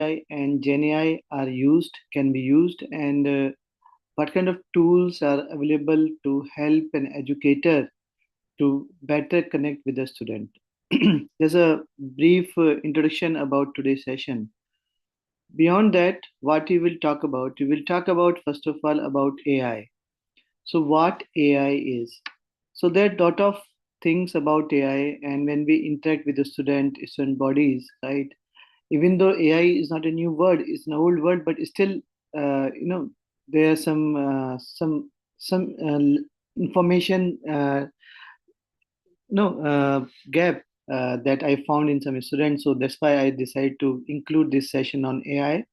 and Gen AI are used, can be used, and what kind of tools are available to help an educator to better connect with the student. There's a brief introduction about today's session. Beyond that, what we will talk about first of all about AI. So, what AI is? So, there are a lot of things about AI, and when we interact with the student bodies, right? Even though AI is not a new word, it's an old word, but still, there are some information gap that I found in some students. So that's why I decided to include this session on AI.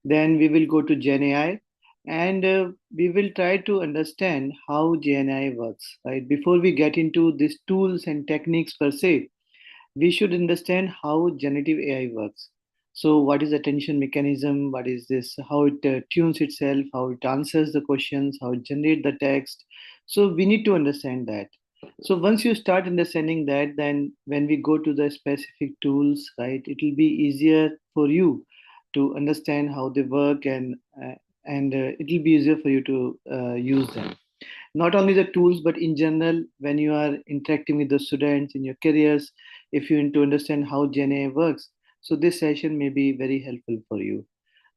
Then we will go to Gen AI, and we will try to understand how Gen AI works. Right before we get into these tools and techniques per se, we should understand how generative AI works. So, what is attention mechanism? What is this? How it tunes itself? How it answers the questions? How it generates the text? So, we need to understand that. So, once you start understanding that, then when we go to the specific tools, right, it will be easier for you to understand how they work, and it will be easier for you to use them. Not only the tools, but in general, when you are interacting with the students in your careers, if you need to understand how Gen AI works, so this session may be very helpful for you,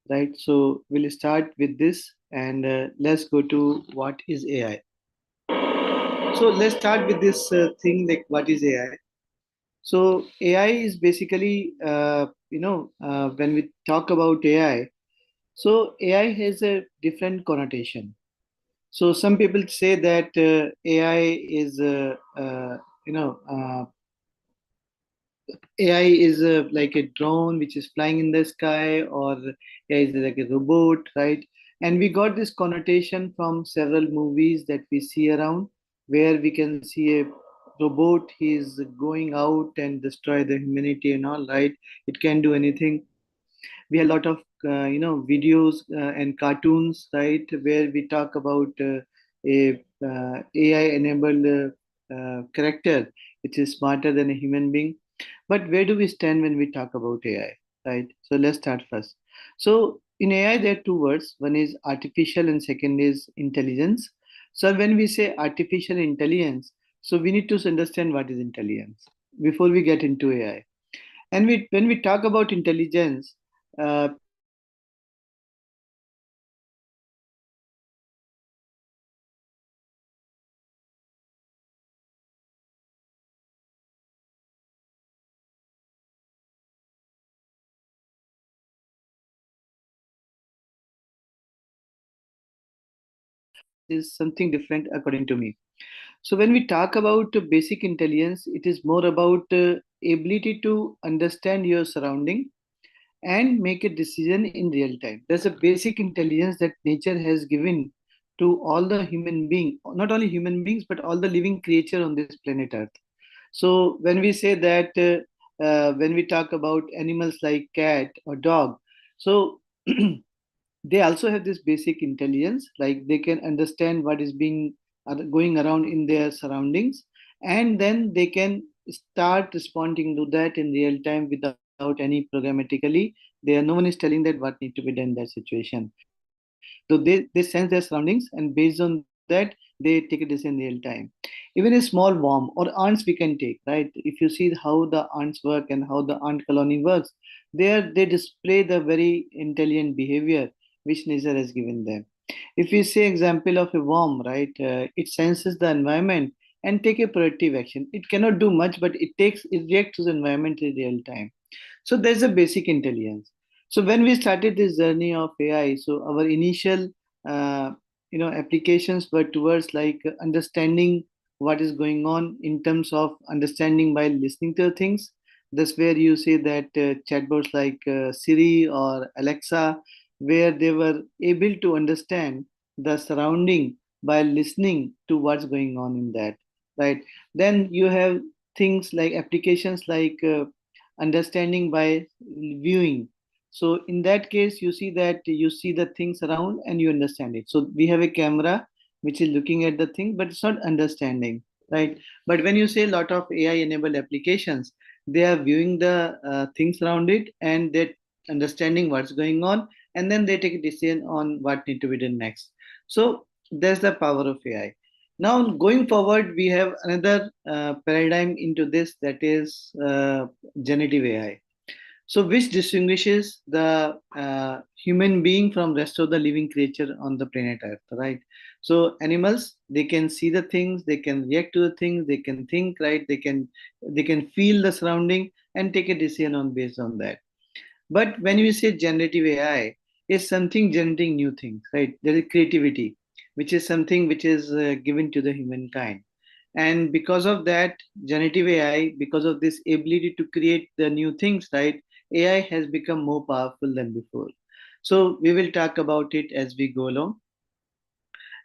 right? So we'll start with this, and let's go to what is AI. So let's start with this thing, like what is AI. So AI is basically, when we talk about AI, so AI has a different connotation. So some people say that AI is, AI is like a drone which is flying in the sky, or AI is like a robot, right? And we got this connotation from several movies that we see around, where we can see a robot. He is going out and destroy the humanity and all, right? It can do anything. We have a lot of videos and cartoons, right, where we talk about a AI enabled character which is smarter than a human being. But where do we stand when we talk about AI, right? So let's start first. So in AI there are two words, one is artificial and second is intelligence. So when we say artificial intelligence, so we need to understand what is intelligence before we get into AI. And when we talk about intelligence, people think that is something different according to me. So when we talk about basic intelligence, it is more about ability to understand your surrounding and make a decision in real time. There's a basic intelligence that nature has given to all the human being, not only human beings, but all the living creature on this planet Earth. So when we say that, when we talk about animals like cat or dog, so they also have this basic intelligence, like they can understand what is being going around in their surroundings, and then they can start responding to that in real time without any programmatically. No one is telling that what need to be done in that situation. So they sense their surroundings, and based on that they take a decision in real time. Even a small worm or ants we can take, right? If you see how the ants work and how the ant colony works, they display the very intelligent behavior which nature has given them. If we say example of a worm, right, it senses the environment and take a proactive action. It cannot do much, but it reacts to the environment in real time. So there's a basic intelligence. So when we started this journey of AI, so our initial uh, applications were towards like understanding what is going on in terms of understanding by listening to things. That's where you say that chatbots like Siri or Alexa, where they were able to understand the surrounding by listening to what's going on in that, right? Then you have things like applications like understanding by viewing. So in that case, you see that you see the things around and you understand it. So we have a camera which is looking at the thing, but it's not understanding, right? But when you say a lot of AI enabled applications, they are viewing the things around it, and they're understanding what's going on, and then they take a decision on what need to be done next. So that's the power of AI. Now going forward, we have another paradigm into this, that is generative AI. So which distinguishes the human being from rest of the living creature on the planet Earth, right? So animals, they can see the things, they can react to the things, they can think, right? They can feel the surrounding and take a decision on based on that. But when we say generative AI, is something generating new things, right? There is creativity, which is something which is given to the humankind. And because of that, generative AI, because of this ability to create the new things, right? AI has become more powerful than before. So we will talk about it as we go along.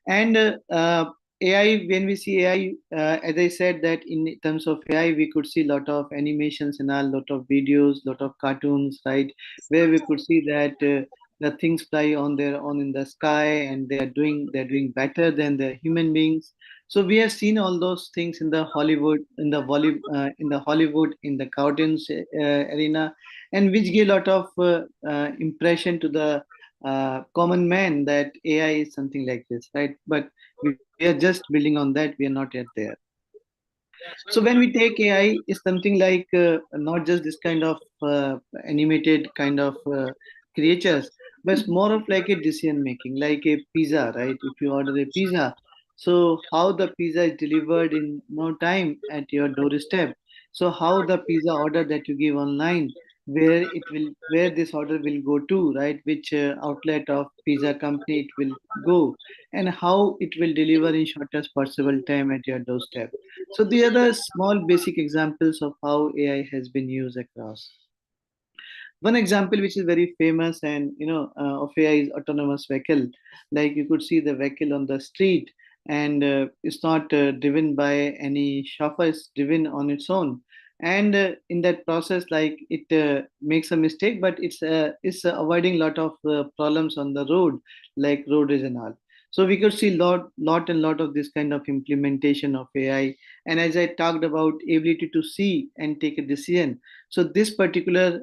And AI, when we see AI, as I said, that in terms of AI, we could see a lot of animations and a lot of videos, lot of cartoons, right? Where we could see that the things fly on their own in the sky, and they're doing better than the human beings. So we have seen all those things in the Hollywood, in the cartoons arena, and which give a lot of impression to the common man that AI is something like this, right? But we are just building on that. We are not yet there. So when we take AI, it's something like not just this kind of animated kind of creatures, but it's more of like a decision making, like a pizza, right? If you order a pizza, so how the pizza is delivered in no time at your doorstep. So how the pizza order that you give online, where this order will go to, right? Which outlet of pizza company it will go, and how it will deliver in shortest possible time at your doorstep. So the other small basic examples of how AI has been used across. One example which is very famous and of AI is autonomous vehicle. Like you could see the vehicle on the street, and it's not driven by any chauffeur, it's driven on its own. And in that process, like it makes a mistake, but it's avoiding lot of problems on the road, like road rage and all. So we could see lot of this kind of implementation of AI. And as I talked about ability to see and take a decision, so this particular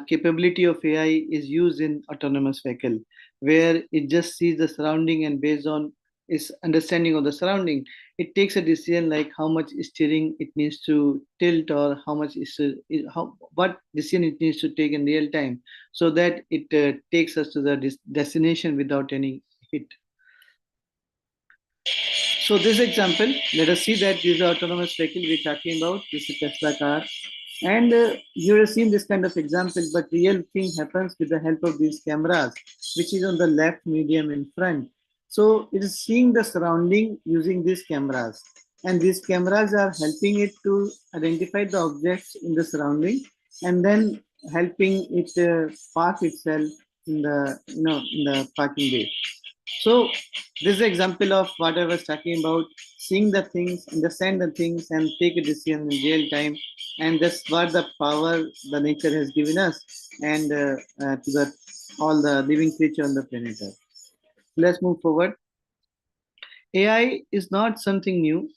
capability of AI is used in autonomous vehicle, where it just sees the surrounding, and based on its understanding of the surrounding, it takes a decision like how much steering it needs to tilt, or how much how what decision it needs to take in real time, so that it takes us to the destination without any hit. So this example, let us see that this is autonomous vehicle we're talking about. This is Tesla car. And you have seen this kind of example, but real thing happens with the help of these cameras, which is on the left, medium, in front. So it is seeing the surrounding using these cameras. And these cameras are helping it to identify the objects in the surrounding, and then helping it park itself in the parking bay. So this is an example of what I was talking about: seeing the things, understand the things, and take a decision in real time. And that's what the power the nature has given us, and to the all the living creature on the planet Earth. Let's move forward. AI is not something new.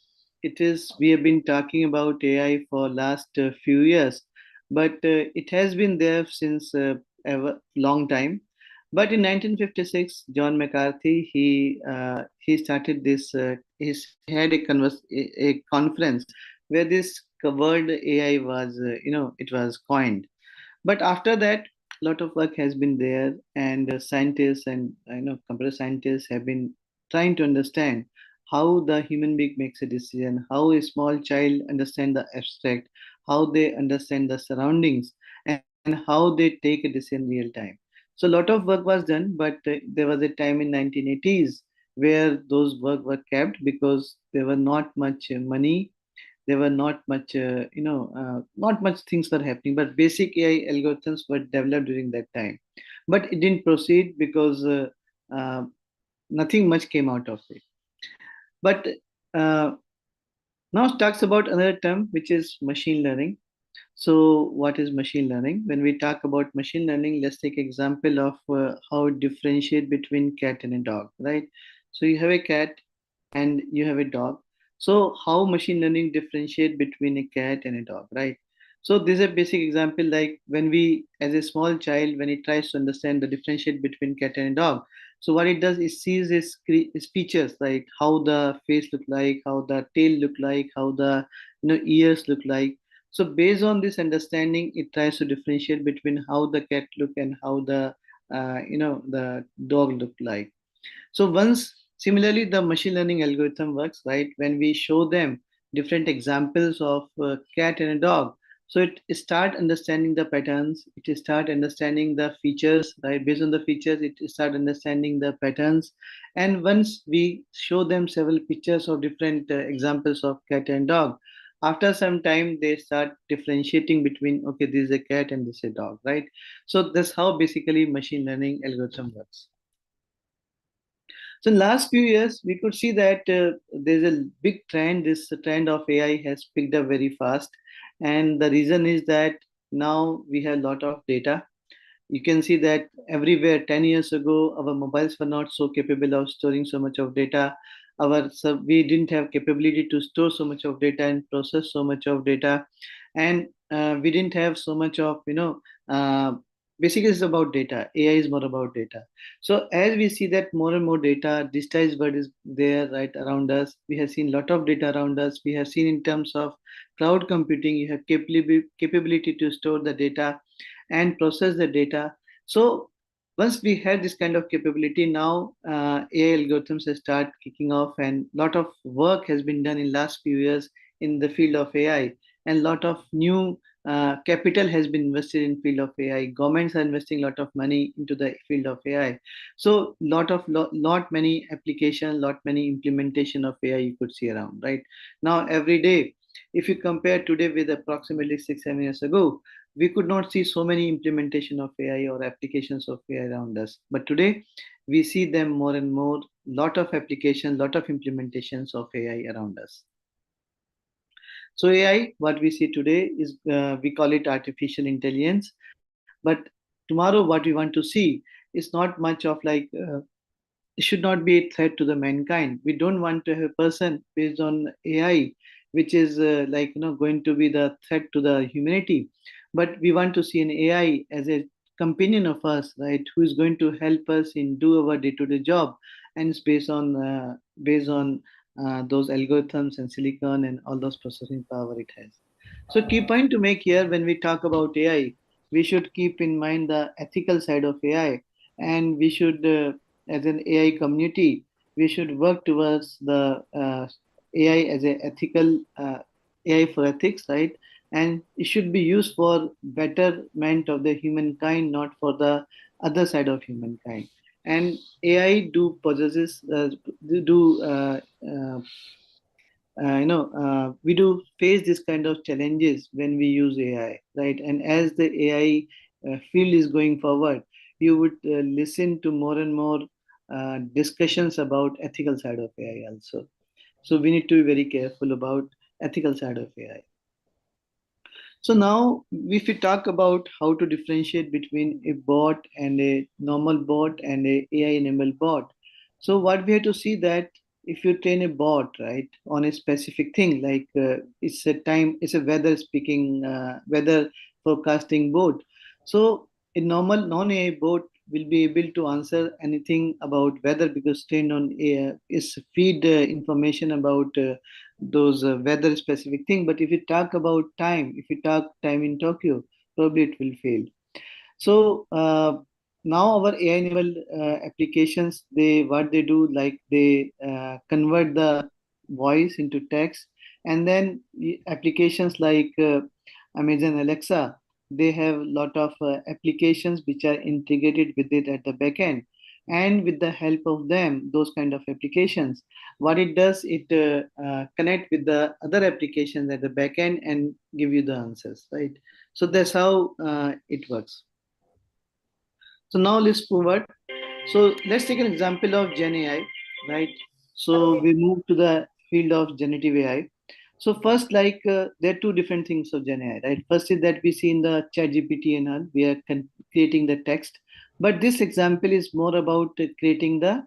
It is, we have been talking about AI for last few years, but it has been there since ever long time. But in 1956, John McCarthy he started this. He had a conference where this word AI was it was coined. But after that, a lot of work has been there, and scientists and computer scientists have been trying to understand how the human being makes a decision, how a small child understand the abstract, how they understand the surroundings, and how they take a decision real time. So a lot of work was done, but there was a time in 1980s where those work were kept because there were not much money, there were not much not much things were happening, but basic AI algorithms were developed during that time, but it didn't proceed because uh, nothing much came out of it. But uh, now it talks about another term, which is machine learning. So what is machine learning? When we talk about machine learning, let's take example of how it differentiate between cat and a dog, right? So you have a cat and you have a dog. So how machine learning differentiate between a cat and a dog, right? So this is a basic example, like when we, as a small child, when it tries to understand the differentiate between cat and dog. So what it does is sees its features, like how the face look like, how the tail look like, how the ears look like. So based on this understanding, it tries to differentiate between how the cat look and how the dog look like. So once similarly, the machine learning algorithm works, right? When we show them different examples of a cat and a dog, so it start understanding the patterns. It start understanding the features, right? Based on the features, it start understanding the patterns. And once we show them several pictures of different examples of cat and dog, after some time they start differentiating between, okay, this is a cat and this is a dog, right? So that's how basically machine learning algorithm works. So in last few years, we could see that there's a big trend. This trend of AI has picked up very fast, and the reason is that now we have a lot of data. You can see that everywhere 10 years ago, our mobiles were not so capable of storing so much of data. We didn't have capability to store so much of data and process so much of data, and we didn't have so much of basically it's about data. AI is more about data. So as we see that more and more data, digitized world is there right around us. We have seen a lot of data around us. We have seen in terms of cloud computing, you have capability to store the data and process the data. So once we had this kind of capability, now AI algorithms have start kicking off, and lot of work has been done in last few years in the field of AI, and lot of new capital has been invested in field of AI. Governments are investing a lot of money into the field of AI. So lot many application, lot many implementation of AI you could see around right now every day. If you compare today with approximately 6 7 years ago, we could not see so many implementation of AI or applications of AI around us. But today, we see them more and more. Lot of applications, lot of implementations of AI around us. So AI, what we see today is we call it artificial intelligence. But tomorrow, what we want to see is not much of like it should not be a threat to the mankind. We don't want to have a person based on AI, which is going to be the threat to the humanity. But we want to see an AI as a companion of us, right? Who is going to help us in do our day-to-day job, and it's based on those algorithms and silicon and all those processing power it has. So key point to make here when we talk about AI, we should keep in mind the ethical side of AI, and we should as an AI community, we should work towards the AI as a ethical AI for ethics, right? And it should be used for betterment of the humankind, not for the other side of humankind. And AI do possesses do we do face this kind of challenges when we use AI, right? And as the AI field is going forward, you would listen to more and more discussions about ethical side of AI also. So we need to be very careful about ethical side of AI. So now, if we talk about how to differentiate between a bot and a normal bot and a AI-enabled bot, so what we have to see that if you train a bot right on a specific thing, like it's a weather forecasting bot. So a normal non-AI bot will be able to answer anything about weather because trained on AI is feed information about. Those weather specific thing. But if you talk about time, if you talk time in Tokyo, probably it will fail. So now our AI enabled applications, they what they do, like they convert the voice into text, and then applications like Amazon Alexa, they have a lot of applications which are integrated with it at the back end. And with the help of them, those kind of applications, what it does, it connect with the other applications at the back end and give you the answers, right? So that's how it works. So now let's forward. So let's take an example of Gen AI, right? So we move to the field of generative AI. So first, there are two different things of Gen AI, right? First is that we see in the Chat GPT and all, we are creating the text, but this example is more about creating the,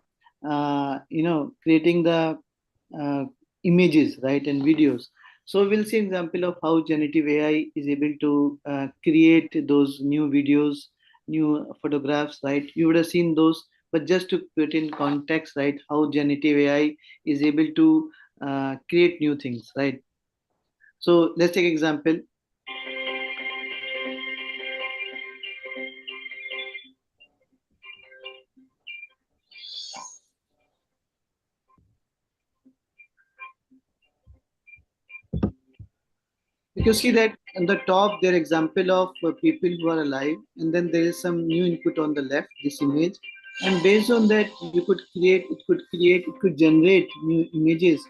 creating the uh, images, right, and videos. So we'll see example of how generative AI is able to create those new videos, new photographs, right? You would have seen those, but just to put in context, right, how generative AI is able to create new things, right? So let's take example. You can see that on the top, there are example of people who are alive, and then there is some new input on the left, this image, and based on that, it could generate new images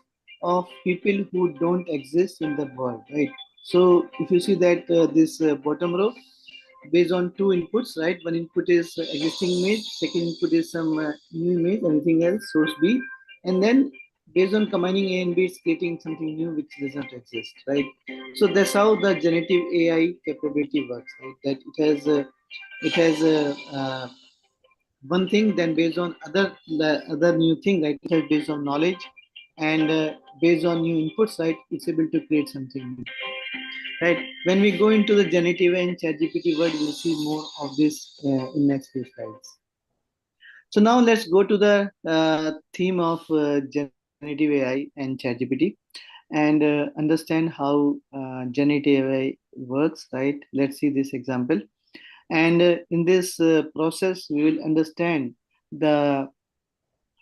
of people who don't exist in the world, right? So if you see that this bottom row, based on two inputs, right? One input is existing image, second input is some new image, anything else, source B, and then based on combining A and B, it's creating something new which does not exist, right? So that's how the generative AI capability works, right? That it has one thing, then based on other new thing, right? It has based on knowledge and based on new inputs, right? It's able to create something new, right? When we go into the generative and ChatGPT world, we'll see more of this in next few slides. So now let's go to the theme of generative AI and ChatGPT and understand how generative AI works, right? Let's see this example. And in this process, we will understand the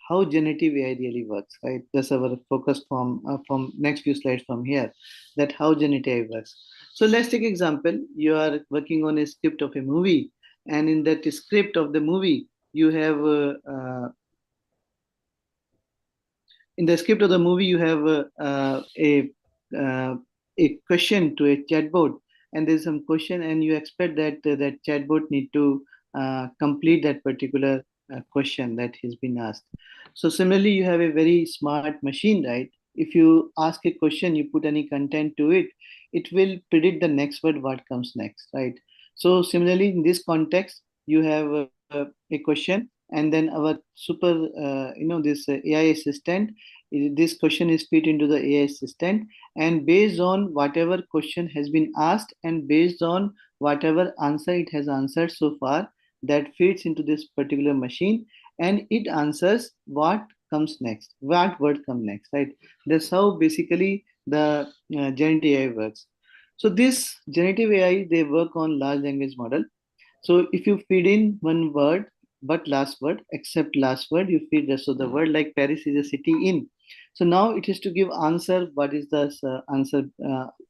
how generative AI really works, right? That's our focus from next few slides from here, that how generative AI works. So let's take example. You are working on a script of a movie, and in that script of the movie, you have in the script of the movie you have uh, a question to a chatbot, and there's some question and you expect that that chatbot need to complete that particular question that has been asked. So similarly, you have a very smart machine, right? If you ask a question, you put any content to it, it will predict the next word what comes next, right? So similarly, in this context, you have a question, and then our super this AI assistant, this question is fit into the AI assistant, and based on whatever question has been asked and based on whatever answer it has answered so far, that fits into this particular machine, and it answers what comes next, what word comes next, right? That's how basically the generative AI works. So this generative AI, they work on large language model. So if you feed in one word, but last word, except last word, you feed rest of the word, like Paris is a city in. So now it is to give answer. What is the answer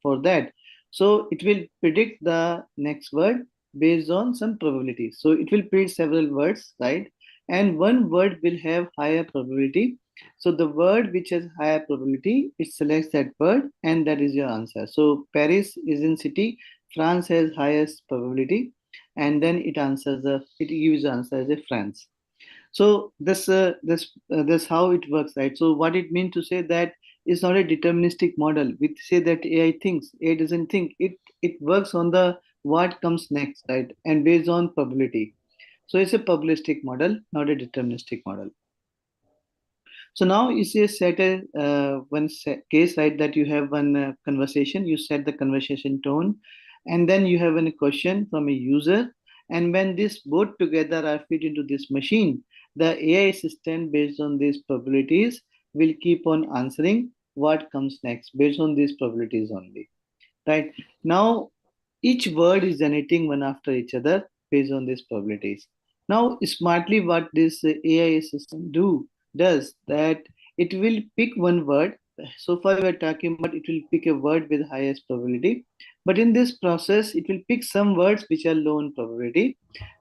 for that? So it will predict the next word based on some probability. So it will predict several words, right? And one word will have higher probability. So the word which has higher probability, it selects that word, and that is your answer. So Paris is in city. France has highest probability, and then it gives the answer as a France. So this how it works, right? So what it means to say that it's not a deterministic model. We say that AI thinks, AI doesn't think. It works on the what comes next, right? And based on probability. So it's a probabilistic model, not a deterministic model. So now you see set a case, right, that you have one conversation, you set the conversation tone, and then you have a question from a user, and when this both together are fit into this machine, the AI assistant based on these probabilities will keep on answering what comes next based on these probabilities only, right? Now each word is generating one after each other based on these probabilities. Now, smartly, what this AI system does that it will pick one word. So far, we are talking about it will pick a word with highest probability, but in this process, it will pick some words which are low in probability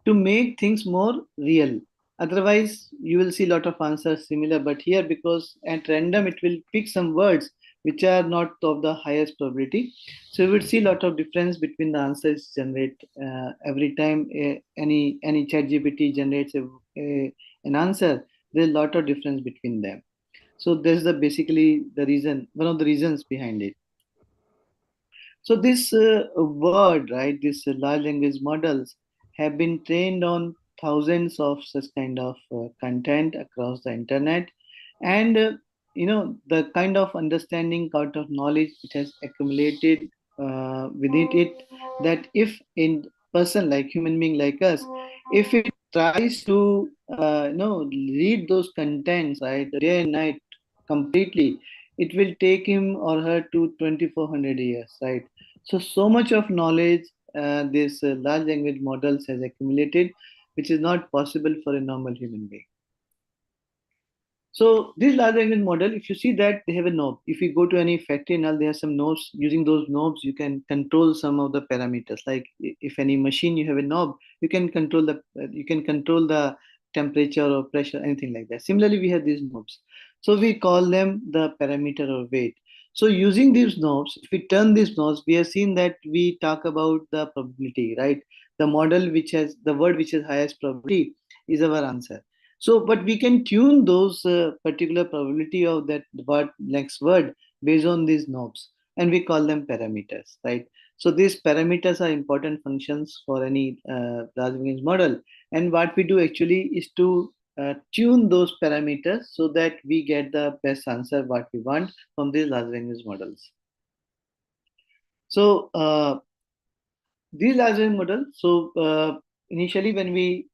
to make things more real. Otherwise, you will see a lot of answers similar, but here because at random it will pick some words which are not of the highest probability, so we would see a lot of difference between the answers generate every time any chat GPT generates an answer. There's a lot of difference between them. So there's the basically the reason, one of the reasons behind it. So this word, right, this large language models have been trained on thousands of such kind of content across the internet, and the kind of understanding, kind of knowledge it has accumulated within it, that if in person like human being like us, if it tries to read those contents, right, day and night completely, it will take him or her to 2400 years, right? So much of knowledge this large language models has accumulated, which is not possible for a normal human being. So this large language model, if you see that they have a knob. If you go to any factory now, they have some knobs. Using those knobs, you can control some of the parameters. Like if any machine you have a knob, you can control the temperature or pressure, anything like that. Similarly, we have these knobs. So we call them the parameter or weight. So using these knobs, if we turn these knobs, we have seen that we talk about the probability, right? The model which has the word which has highest probability is our answer. So, but we can tune those particular probability of that word, next word, based on these knobs, and we call them parameters, right? So these parameters are important functions for any large language model, and what we do actually is to tune those parameters so that we get the best answer what we want from these large language models. So these large language models, so initially when we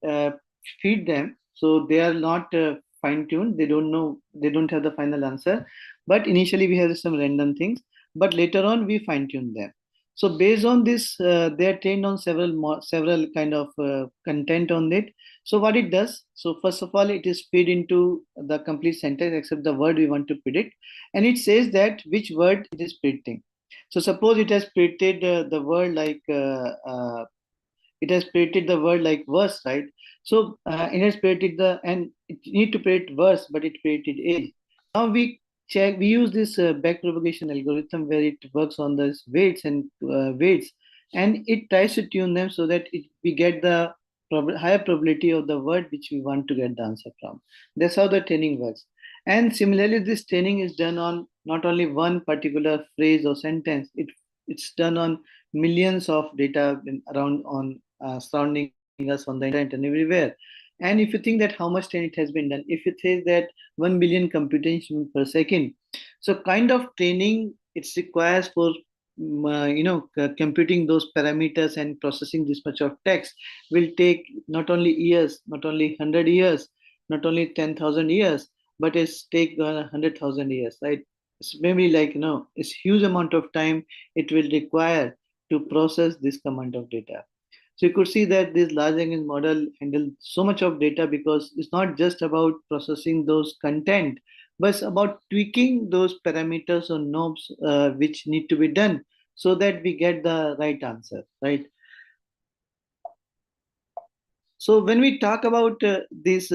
feed them, so they are not fine tuned. They don't know, they don't have the final answer. But initially we have some random things, but later on we fine tune them. So based on this, they are trained on several kind of content on it. So what it does, so first of all, it is feed into the complete sentence except the word we want to predict, and it says that which word it is predicting. So suppose it has predicted the word like it has predicted the word like verse, right? So it has predicted the, and it need to predict verse, but it predicted age. Now we check, we use this back propagation algorithm where it works on this weights and weights, and it tries to tune them so that we get the higher probability of the word which we want to get the answer from. That's how the training works. And similarly, this training is done on not only one particular phrase or sentence, it's done on millions of data around on surrounding us on the internet and everywhere. And if you think that how much training it has been done, if you say that 1 billion computations per second, so kind of training it requires for computing those parameters and processing this much of text will take not only years, not only 100 years, not only 10,000 years, but it's take 100,000 years, right? It's maybe like it's huge amount of time it will require to process this amount of data. So you could see that this large language model handles so much of data because it's not just about processing those content, but it's about tweaking those parameters or knobs which need to be done so that we get the right answer, right? So when we talk about these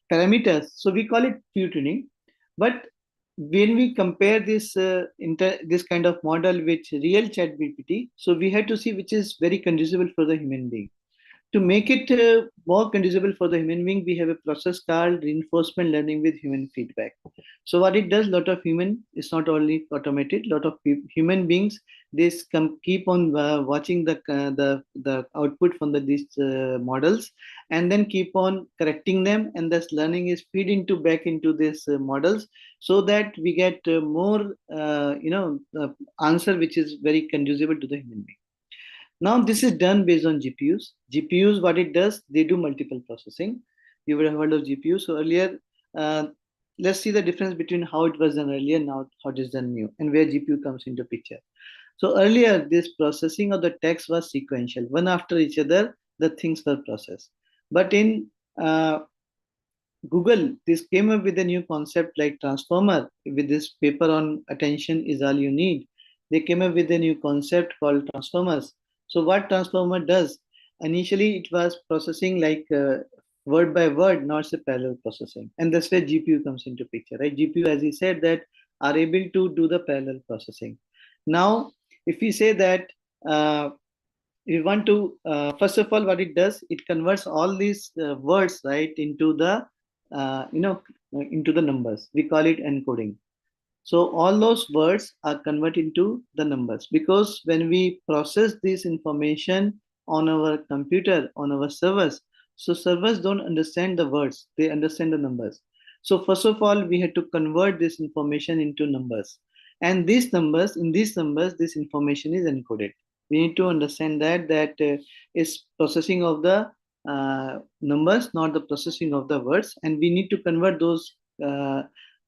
parameters, so we call it tuning. But when we compare this this kind of model with real chat GPT, so we had to see which is very conducible for the human being. To make it more conducible for the human being, we have a process called reinforcement learning with human feedback. So what it does, lot of human, it's not only automated, lot of human beings, they keep on watching the output from these models, and then keep on correcting them, and thus learning is feed into back into these models, so that we get more answer which is very conducible to the human being. Now this is done based on GPUs. GPUs, what it does, they do multiple processing. You would have heard of GPU. So earlier, uh, let's see the difference between how it was done earlier, now how it is done new, and where GPU comes into picture. So earlier, this processing of the text was sequential. One after each other, the things were processed. But in Google, this came up with a new concept like transformer. With this paper on attention is all you need, they came up with a new concept called transformers. So what transformer does? Initially, it was processing like word by word, not a parallel processing, and that's where GPU comes into picture, right? GPU, as he said, that are able to do the parallel processing. Now, if we say that we want to first of all, what it does, it converts all these words, right, into the into the numbers. We call it encoding. So all those words are converted into the numbers, because when we process this information on our computer, on our servers, So servers don't understand the words, they understand the numbers. So first of all, we had to convert this information into numbers. And in these numbers, this information is encoded. We need to understand that is processing of the numbers, not the processing of the words. And we need to convert those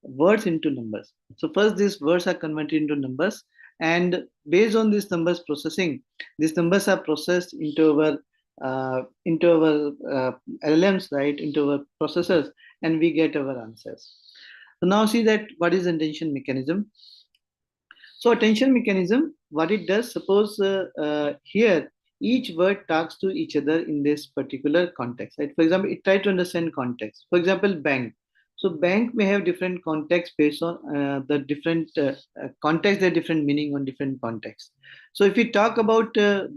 words into numbers. So first, these words are converted into numbers. And based on these numbers processing, these numbers are processed into our LLMs, right, into our processors, and we get our answers. So now see that what is attention mechanism. So attention mechanism, what it does, suppose here each word talks to each other in this particular context, right? For example, it tries to understand context. For example, bank. So bank may have different context based on the different context, their different meaning on different contexts. So if we talk about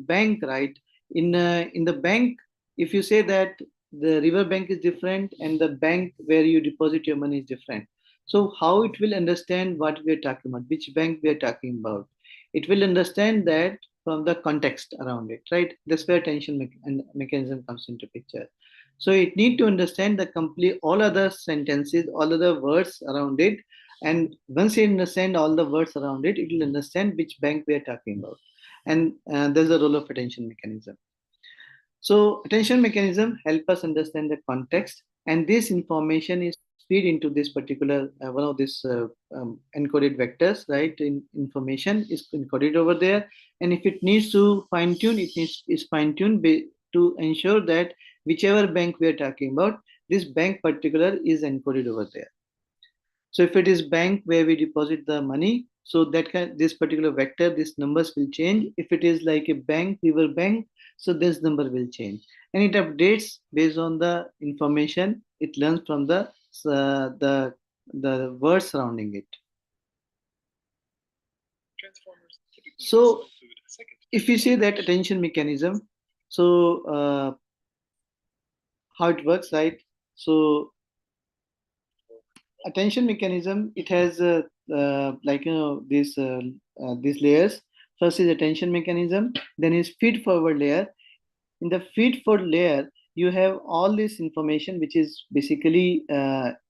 bank, right, in the bank, if you say that the river bank is different and the bank where you deposit your money is different, so how it will understand what we are talking about, which bank we are talking about? It will understand that from the context around it, right? That's where mechanism comes into picture. So it need to understand the complete all other sentences, all other words around it, and once it understand all the words around it, it will understand which bank we are talking about. And there's a role of attention mechanism. So attention mechanism help us understand the context, and this information is feed into this particular one of these encoded vectors, right? Information is encoded over there, and if it needs to fine tune, it needs is fine tuned to ensure that whichever bank we are talking about, this bank particular is encoded over there. So if it is bank where we deposit the money, so that this particular vector, this numbers will change. If it is like a bank, river bank, so this number will change, and it updates based on the information it learns from uh, the the words surrounding it. So if you say that attention mechanism, so how it works, right? So attention mechanism, it has like these layers. First is attention mechanism, then is feed forward layer. In the feed forward layer, you have all this information which is basically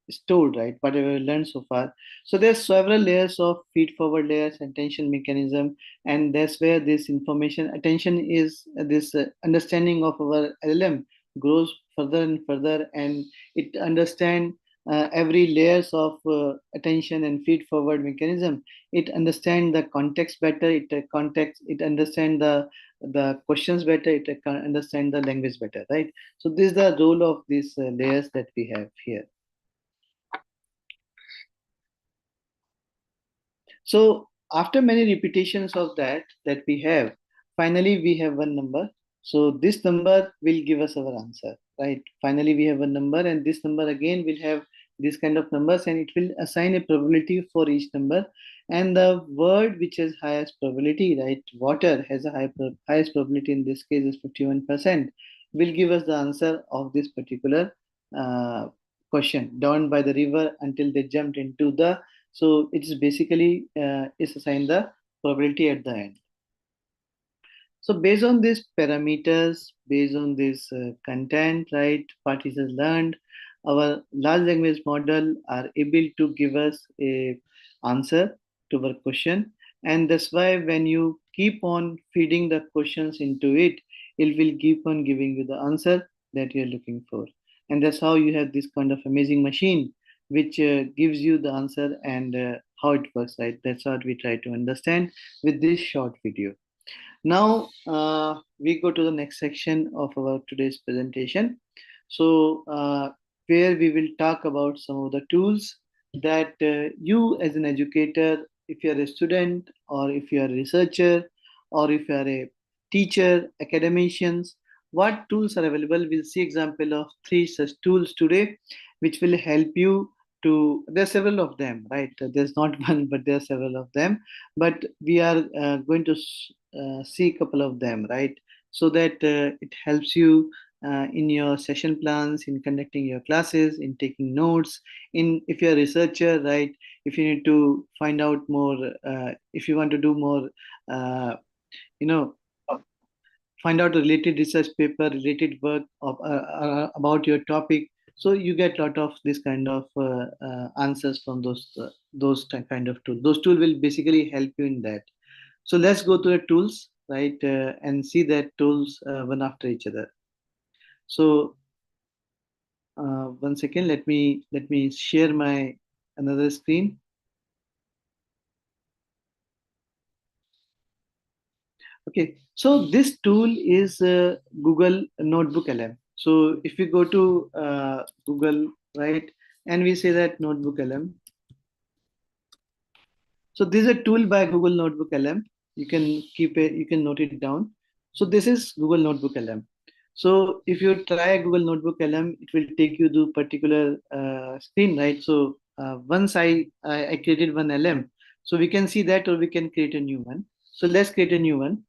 stored, right? Whatever we learned so far. So there's several layers of feed forward layers, attention mechanism, and that's where this information attention is this understanding of our LLM grows further and further, and it understand every layers of attention and feed forward mechanism. It understand the context better, it understand the questions better, it can understand the language better, right? So this is the role of these layers that we have here. So after many repetitions of that we have, finally we have one number. So this number will give us our answer, right? Finally we have a number, and this number again will have this kind of numbers, and it will assign a probability for each number. And the word which has highest probability, right? Water has a highest probability, in this case is 51%, will give us the answer of this particular uh, question. Down by the river until they jumped into the, so it is basically is assigned the probability at the end. So based on these parameters, based on this content, right, what is learned, our large language model are able to give us a answer to our question. And that's why when you keep on feeding the questions into it, it will keep on giving you the answer that you're looking for. And that's how you have this kind of amazing machine which gives you the answer, and how it works, right? That's what we try to understand with this short video. Now we go to the next section of our today's presentation. So where we will talk about some of the tools that you as an educator, if you are a student or if you are a researcher or if you are a teacher, academicians, what tools are available. We'll see example of three such tools today, which will help you to, there are several of them, right? There's not one, but there are several of them. But we are going to see a couple of them, right? So that it helps you in your session plans, in conducting your classes, in taking notes, in if you're a researcher, right? If you need to find out more, if you want to do more, uh, you know, find out a related research paper, related work about your topic. So you get a lot of this kind of answers from those kind of tools. Those tools will basically help you in that. So let's go to the tools, right, and see that tools one after each other. So one second, let me share my another screen. Okay, so this tool is Google Notebook LM. So if we go to Google, right, and we say that Notebook LM. So this is a tool by Google Notebook LM. You can keep it, you can note it down. So this is Google Notebook LM. So if you try Google Notebook LM, it will take you to particular screen, right? So once I created one LM, so we can see that, or we can create a new one. So let's create a new one,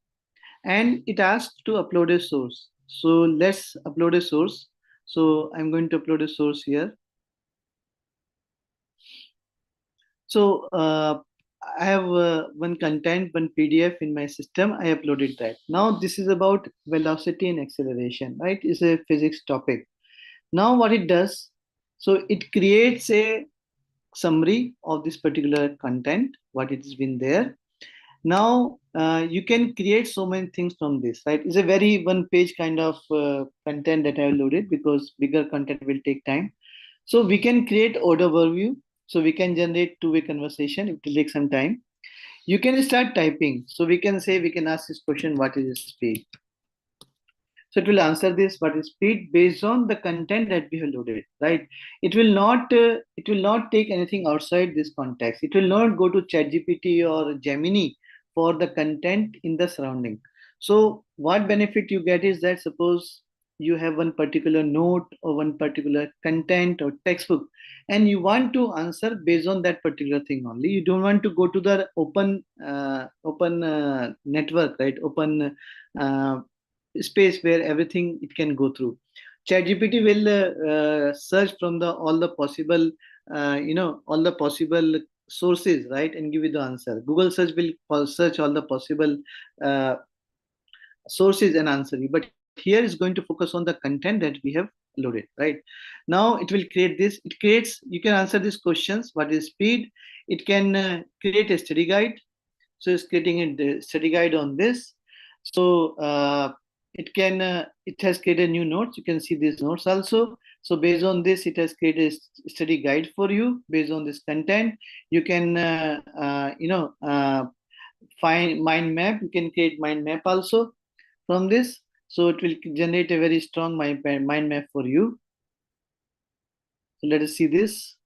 and it asks to upload a source. So let's upload a source. So I'm going to upload a source here. So I have one content, one PDF in my system. I uploaded that. Now this is about velocity and acceleration, right? It's a physics topic. Now what it does, so it creates a summary of this particular content, what it's been there. Now you can create so many things from this, right? It's a very one page kind of content that I loaded, because bigger content will take time. So we can create order overview. So we can generate two-way conversation. It will take some time. You can start typing. So we can say, we can ask this question, what is speed? So it will answer this, what is speed, based on the content that we have loaded, right? It will not take anything outside this context. It will not go to ChatGPT or Gemini for the content in the surrounding. So what benefit you get is that, suppose you have one particular note or one particular content or textbook, and you want to answer based on that particular thing only. You don't want to go to the open network, right? Open space where everything it can go through. ChatGPT will search from the all the possible, all the possible sources, right, and give you the answer. Google search will search all the possible uh, sources and answer you. But here is going to focus on the content that we have loaded, right? Now it will create this. It creates. You can answer these questions. What is speed? It can create a study guide. So it's creating a study guide on this. So it has created new notes. You can see these notes also. So based on this, it has created a study guide for you based on this content. You can find mind map. You can create mind map also from this. So it will generate a very strong mind map for you. So let us see this.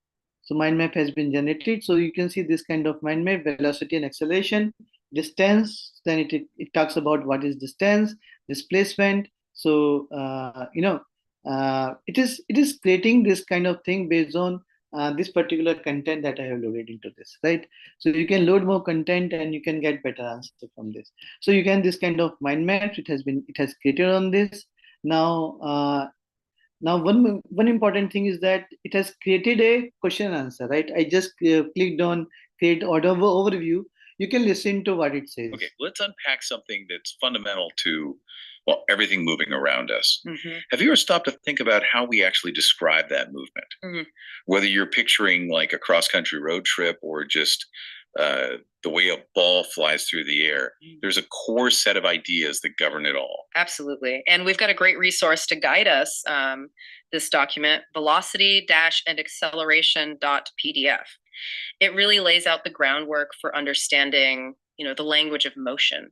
So mind map has been generated. So you can see this kind of mind map: velocity and acceleration, distance. Then it talks about what is distance, displacement. So it is creating this kind of thing based on this particular content that I have loaded into this, right? So you can load more content and you can get better answer from this. So you can this kind of mind maps. It has created on this. Now, one important thing is that it has created a question and answer, right? I just clicked on create order overview. You can listen to what it says. Okay, let's unpack something that's fundamental to, well, everything moving around us. Mm-hmm. Have you ever stopped to think about how we actually describe that movement? Mm-hmm. Whether you're picturing like a cross-country road trip or just the way a ball flies through the air, there's a core set of ideas that govern it all. Absolutely. And we've got a great resource to guide us, this document, velocity-and acceleration.pdf. It really lays out the groundwork for understanding, the language of motion.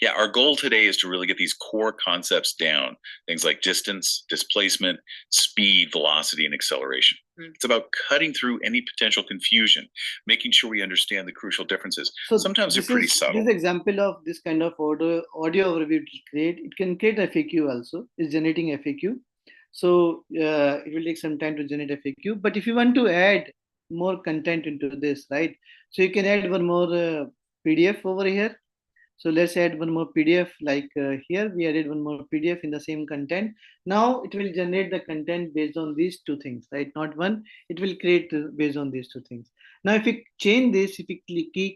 Yeah, our goal today is to really get these core concepts down. Things like distance, displacement, speed, velocity, and acceleration. Mm-hmm. It's about cutting through any potential confusion, making sure we understand the crucial differences. So sometimes they're pretty subtle. This example of this kind of audio overview to create, it can create FAQ also. It's generating FAQ. So it will take some time to generate FAQ. But if you want to add more content into this, right? So you can add one more PDF over here. So let's add one more PDF, like here we added one more PDF in the same content. Now it will generate the content based on these two things, right? Not one, it will create based on these two things. Now if we change this, if we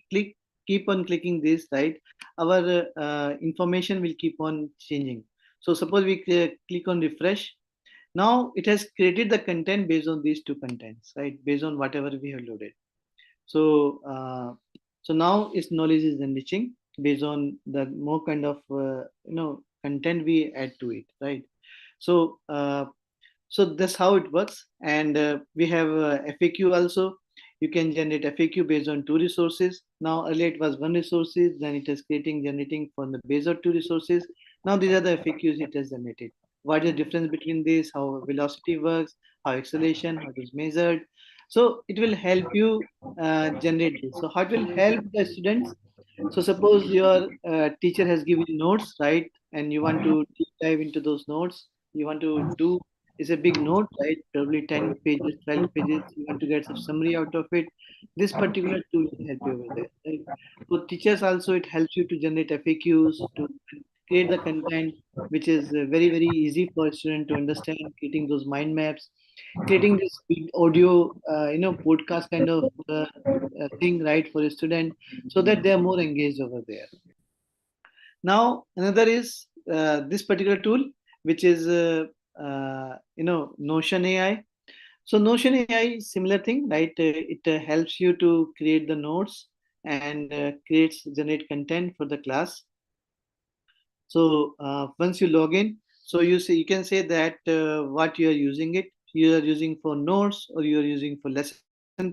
click keep on clicking this, right, our information will keep on changing. So suppose we click on refresh. Now it has created the content based on these two contents, right, based on whatever we have loaded. So so now its knowledge is enriching based on the more kind of content we add to it, right? So so that's how it works. And we have FAQ also. You can generate FAQ based on two resources. Now earlier it was one resources, then it is generating from the base of two resources. Now these are the FAQs it has generated. What is the difference between this? How velocity works? How acceleration? How it is measured? So it will help you generate this. So how it will help the students? So suppose your teacher has given you notes, right? And you want to deep dive into those notes. You want to do, it's a big note, right? Probably 10 pages, 12 pages. You want to get some summary out of it. This particular tool will help you over there, right? For teachers also, it helps you to generate FAQs, to create the content, which is very, very easy for a student to understand, creating those mind maps, creating this big audio, podcast kind of thing, right, for a student, so that they are more engaged over there. Now, another is this particular tool, which is Notion AI. So Notion AI, similar thing, right? It helps you to create the notes and generate content for the class. So once you log in, so you can say that what you are using it. You are using for notes, or you are using for lesson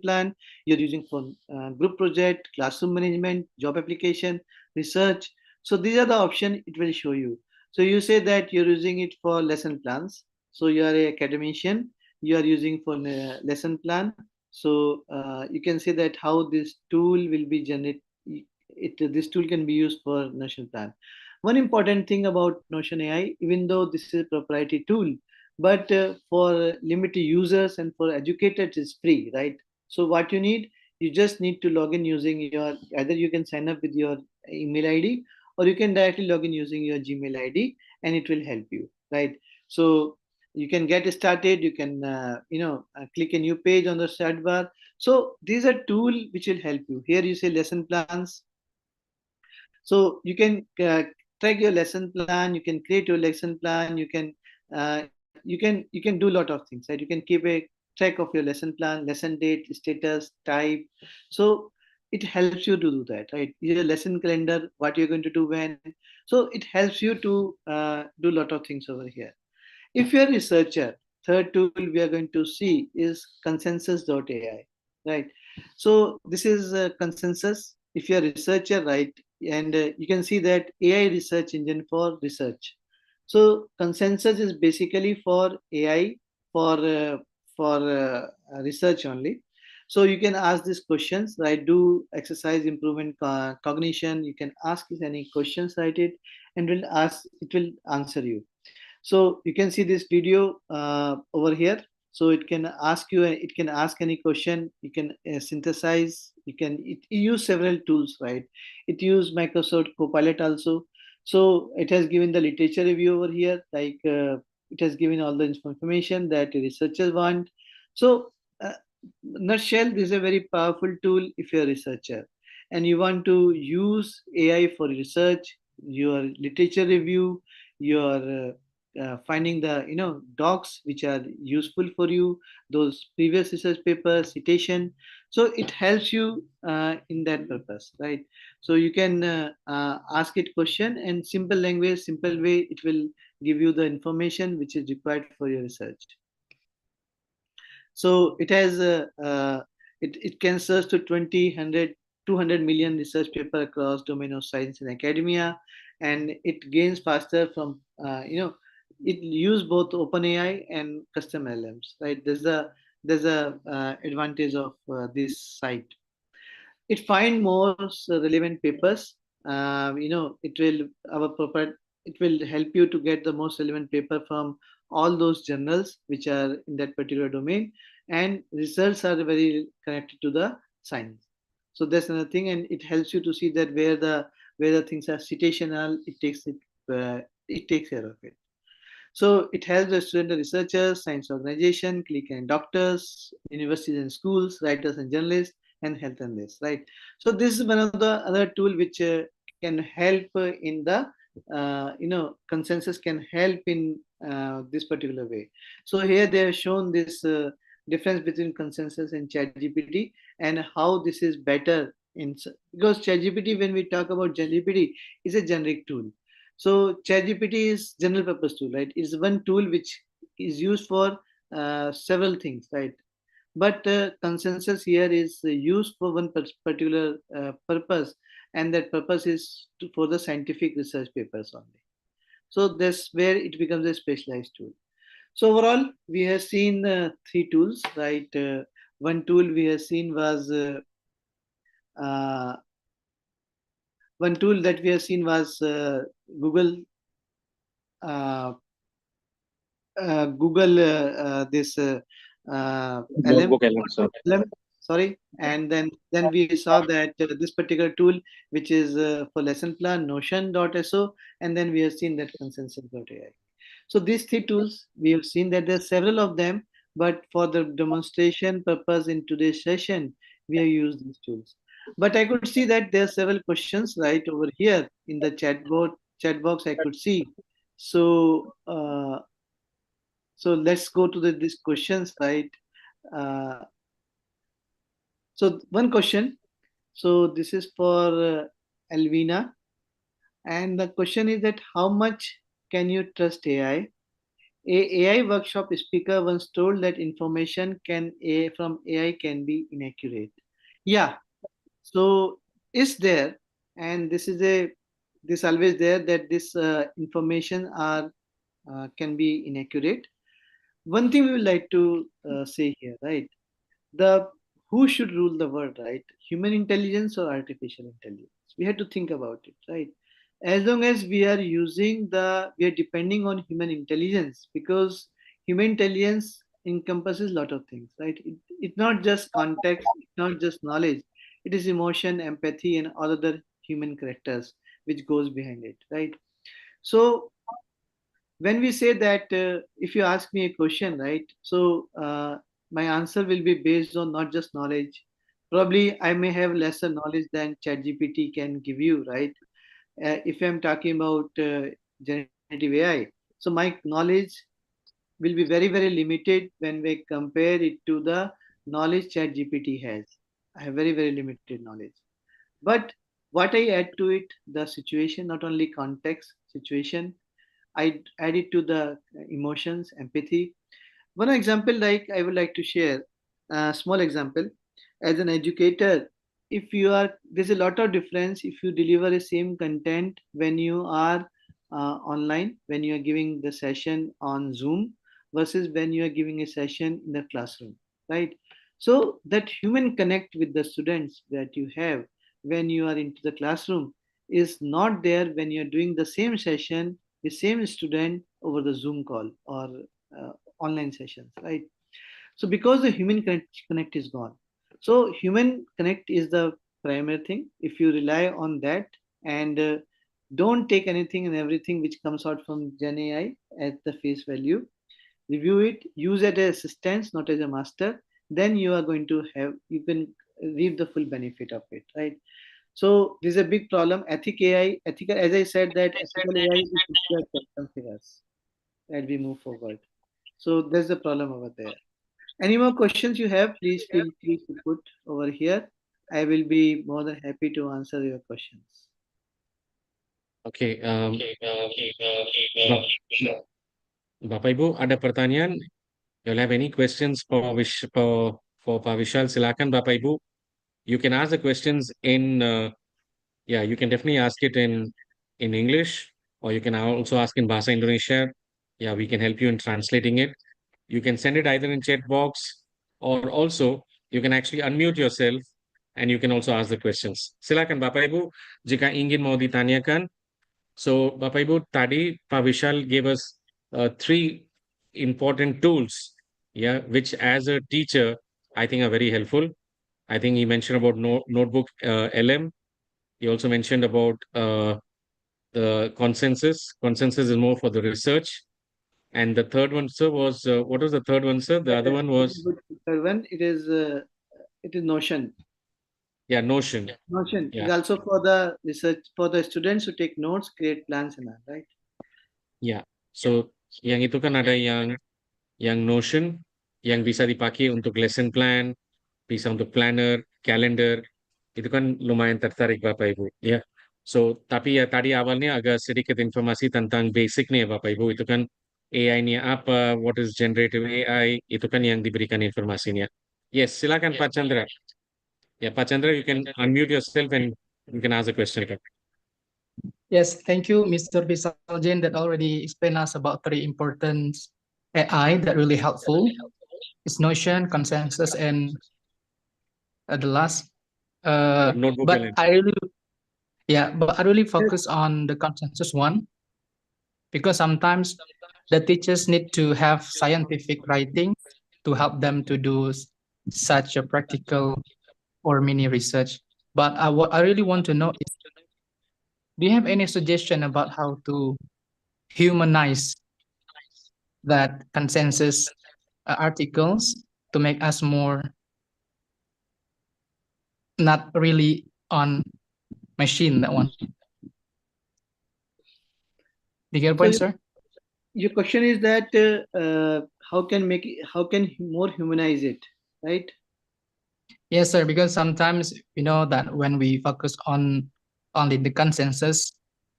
plan. You are using for group project, classroom management, job application, research. So these are the options it will show you. So you say that you're using it for lesson plans. So you are a academician. You are using for lesson plan. So you can say that how this tool will be generated. This tool can be used for national plan. One important thing about Notion AI, even though this is a proprietary tool, but for limited users and for educators, it's free, right? So what you just need to log in using your, either you can sign up with your email ID, or you can directly log in using your Gmail ID, and it will help you, right? So you can get started. You can, click a new page on the start bar. So these are tools which will help you. Here you say lesson plans. So you can track your lesson plan. You can create your lesson plan. You can do a lot of things, right? You can keep a track of your lesson plan, lesson date, status, type. So it helps you to do that, right? Your lesson calendar, what you're going to do when. So it helps you to do a lot of things over here. If you're a researcher, third tool we are going to see is consensus.ai, right? So this is consensus. If you're a researcher, right, and you can see that AI research engine for research. So consensus is basically for AI, for uh, for research only. So you can ask these questions, right? Do exercise improvement cognition. You can ask it any questions, right? It will answer you. So you can see this video over here. So it can ask you, it can ask any question. You can synthesize. It use several tools, right? It use Microsoft Copilot also. So it has given the literature review over here, like it has given all the information that researchers want. So nutshell, this is a very powerful tool if you're a researcher and you want to use AI for research, your literature review, your finding the docs which are useful for you, those previous research papers, citation. So it helps you in that purpose, right? So you can ask it question and simple language, simple way, it will give you the information which is required for your research. So it has it can search to 200 million research paper across domain of science and academia, and it gains faster from it use both OpenAI and custom LMs, right? There's a advantage of this site. It find more relevant papers. It will our proper it will help you to get the most relevant paper from all those journals which are in that particular domain, and results are very connected to the science. So that's another thing, and it helps you to see that where the things are citational, it takes care of it. So it helps the student and researchers, science organization, clinic and doctors, universities and schools, writers and journalists, and health and this, right? So this is one of the other tool which can help in the consensus can help in this particular way. So here they have shown this difference between consensus and ChatGPT and how this is better in, because ChatGPT, when we talk about ChatGPT, is a generic tool. So ChatGPT is general purpose tool, right? It's one tool which is used for several things, right? But consensus here is used for one particular purpose, and that purpose is for the scientific research papers only. So that's where it becomes a specialized tool. So overall, we have seen three tools, right? One tool we have seen was uh, one tool that we have seen was Google uh, Google this LM, Notebook LM, sir. LM, sorry, and then we saw that this particular tool, which is for lesson plan, Notion.so, and then we have seen that consensus.ai. So these three tools, we have seen that there are several of them, but for the demonstration purpose in today's session, we have used these tools. But I could see that there are several questions right over here in the chat box. I could see. So so let's go to these questions, right? Uh, so one question. So this is for Elvina, and the question is that how much can you trust AI? A AI workshop speaker once told that information from AI can be inaccurate. Yeah, so is there, and this always there that this information are can be inaccurate. One thing we would like to say here, right? The who should rule the world, right? Human intelligence or artificial intelligence? We have to think about it, right? As long as we are we are depending on human intelligence, because human intelligence encompasses a lot of things, right? It's not just context, it's not just knowledge, it is emotion, empathy, and all other human characters which goes behind it, right? So when we say that if you ask me a question, right, so my answer will be based on not just knowledge. Probably I may have lesser knowledge than ChatGPT can give you, right? If I'm talking about generative AI, so my knowledge will be very very limited when we compare it to the knowledge ChatGPT has. I have very very limited knowledge, but what I add to it, the situation, not only context, situation, I add it to the emotions, empathy. One example, like I would like to share, a small example. As an educator, if you are, there's a lot of difference if you deliver the same content when you are online, when you are giving the session on Zoom versus when you are giving a session in the classroom, right? So that human connect with the students that you have when you are into the classroom is not there when you're doing the same session, the same student over the Zoom call or online sessions, right? So because the human connect is gone, so human connect is the primary thing. If you rely on that and don't take anything and everything which comes out from Gen AI at the face value, review it, use it as assistance, not as a master, then you are going to have, you can reap the full benefit of it, right? So this is a big problem. Ethical, as I said, that ethical AI is required custom figures as we move forward. So there's a problem over there. Any more questions you have, please feel free to put over here. I will be more than happy to answer your questions. Okay, Bapak Ibu, ada pertanyaan? You'll have any questions for Pak Vishal? Silakan Bapak Ibu. You can ask the questions in yeah, you can definitely ask it in English, or you can also ask in Bahasa Indonesia. Yeah, we can help you in translating it. You can send it either in chat box, or also you can actually unmute yourself and you can also ask the questions. Silakan Bapak Ibu, jika ingin mau ditanyakan. So Bapak Ibu, tadi Pak Vishal gave us three important tools, yeah, which as a teacher I think are very helpful. I think he mentioned about notebook LM. He also mentioned about the consensus. Consensus is more for the research. And the third one, sir, was what was the third one, sir? The other one was Third one, it is Notion. Notion. Notion is Yeah. also for the research, for the students to take notes, create plans and all, right? Ya, so yang itu kan ada yang Notion yang bisa dipakai untuk lesson plan, bisa untuk planner, calendar. Itu kan lumayan tertarik Bapak Ibu. Ya. So, tapi ya tadi awalnya agak sedikit informasi tentang basic nih ya Bapak Ibu. Itu kan AI ini apa, what is generative AI, itu kan yang diberikan informasinya. Yes, silakan Pak Chandra. Ya, Pak Chandra, you can unmute yourself and you can ask a question. Yes, thank you, Mr. Bisaljan, that already explained us about three important AI that really helpful. It's Notion, consensus, and the last. Notebook But balance. I really focus on the consensus one, because sometimes the teachers need to have scientific writing to help them to do such a practical or mini research. But what I really want to know is, do you have any suggestion about how to humanize that consensus articles to make us more not really on machine, that one? Do you get a point, sir? Your question is that how can more humanize it, right? Yes, sir, because sometimes we know that when we focus on only the consensus,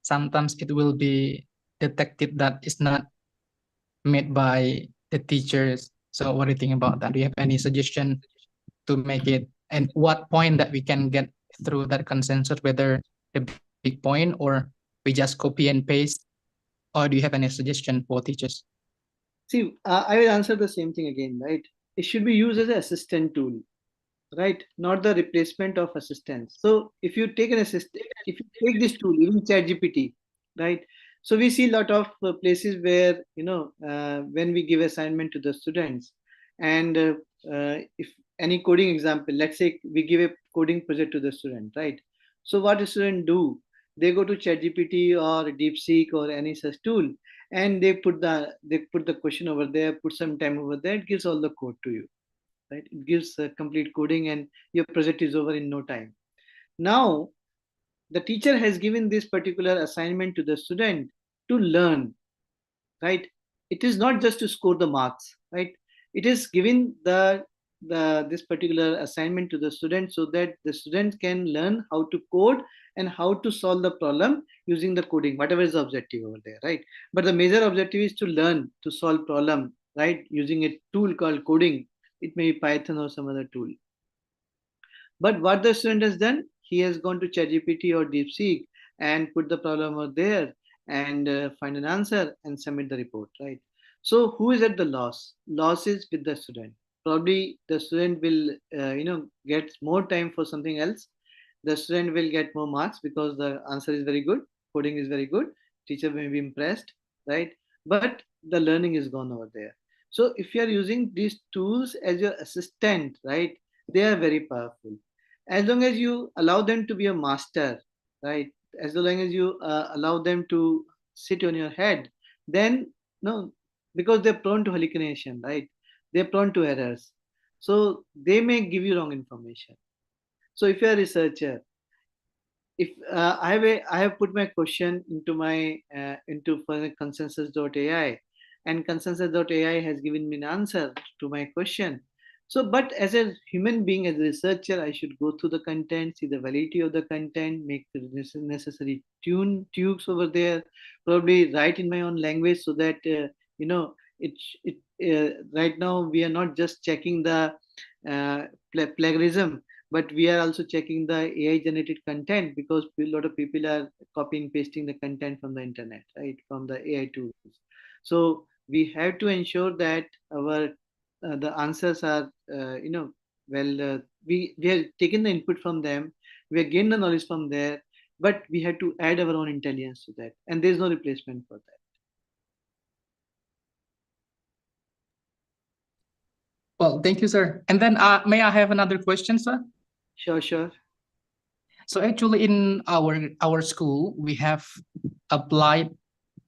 sometimes it will be detected that it's not made by the teachers. So what do you think about that? Do you have any suggestion to make it, and what point that we can get through that consensus, whether the big point or we just copy and paste, or do you have any suggestion for teachers? See, I will answer the same thing again, right? It should be used as an assistant tool, right? Not the replacement of assistance. So if you take if you take this tool, even ChatGPT, right? So we see a lot of places where, when we give assignment to the students, and if any coding example, let's say we give a coding project to the student, right? So what the student do? They go to ChatGPT or DeepSeek or any such tool, and they put the question over there, put some time over there. It gives all the code to you, right? It gives complete coding, and your project is over in no time. Now, the teacher has given this particular assignment to the student to learn, right? It is not just to score the marks, right? It is giving this particular assignment to the student so that the student can learn how to code and how to solve the problem using the coding, whatever is the objective over there, right? But the major objective is to learn to solve problem, right, using a tool called coding. It may be Python or some other tool. But what the student has done, he has gone to ChatGPT or DeepSeek and put the problem out there and find an answer and submit the report, right? So who is at the loss? Loss is with the student. Probably the student will, get more time for something else. The student will get more marks because the answer is very good, coding is very good, teacher may be impressed, right? But the learning is gone over there. So if you are using these tools as your assistant, right, they are very powerful. As long as you allow them to be a master, right, as long as you allow them to sit on your head, then no, because they're prone to hallucination, right, they're prone to errors, so they may give you wrong information. So if you're a researcher, if I have put my question into my into consensus.ai, and consensus.ai has given me an answer to my question. So, but as a human being, as a researcher, I should go through the content, see the validity of the content, make the necessary tunes over there, probably write in my own language so that right now we are not just checking the plagiarism, but we are also checking the AI generated content, because a lot of people are copying pasting the content from the internet, right, from the AI tools. So we have to ensure that our the answers are we have taken the input from them, we have gained the knowledge from there, but we have to add our own intelligence to that, and there's no replacement for that. Well, thank you, sir. And then may I have another question, sir? Sure. So actually in our school, we have applied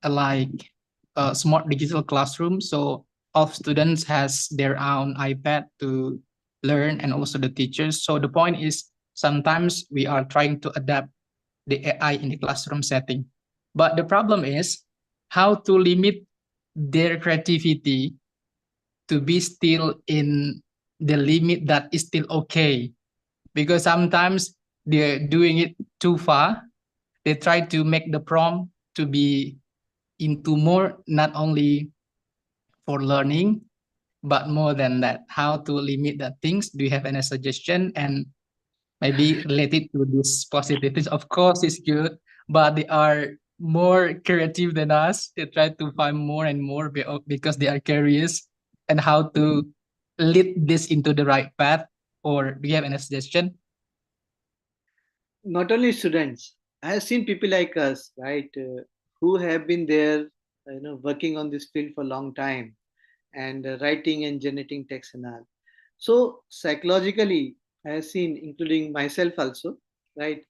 a smart digital classroom. So all students has their own iPad to learn, and also the teachers. So the point is, sometimes we are trying to adapt the AI in the classroom setting. But the problem is how to limit their creativity to be still in the limit that is still okay. Because sometimes they're doing it too far. They try to make the prompt to be into more, not only for learning, but more than that. How to limit the things? Do you have any suggestion? And maybe related to this positiveness, of course, it's good, but they are more creative than us. They try to find more and more because they are curious and how to lead this into the right path. Or do you have any suggestion? Not only students, I have seen people like us, right, who have been there, working on this field for a long time, and writing and generating text and all. So psychologically, I have seen, including myself also, right,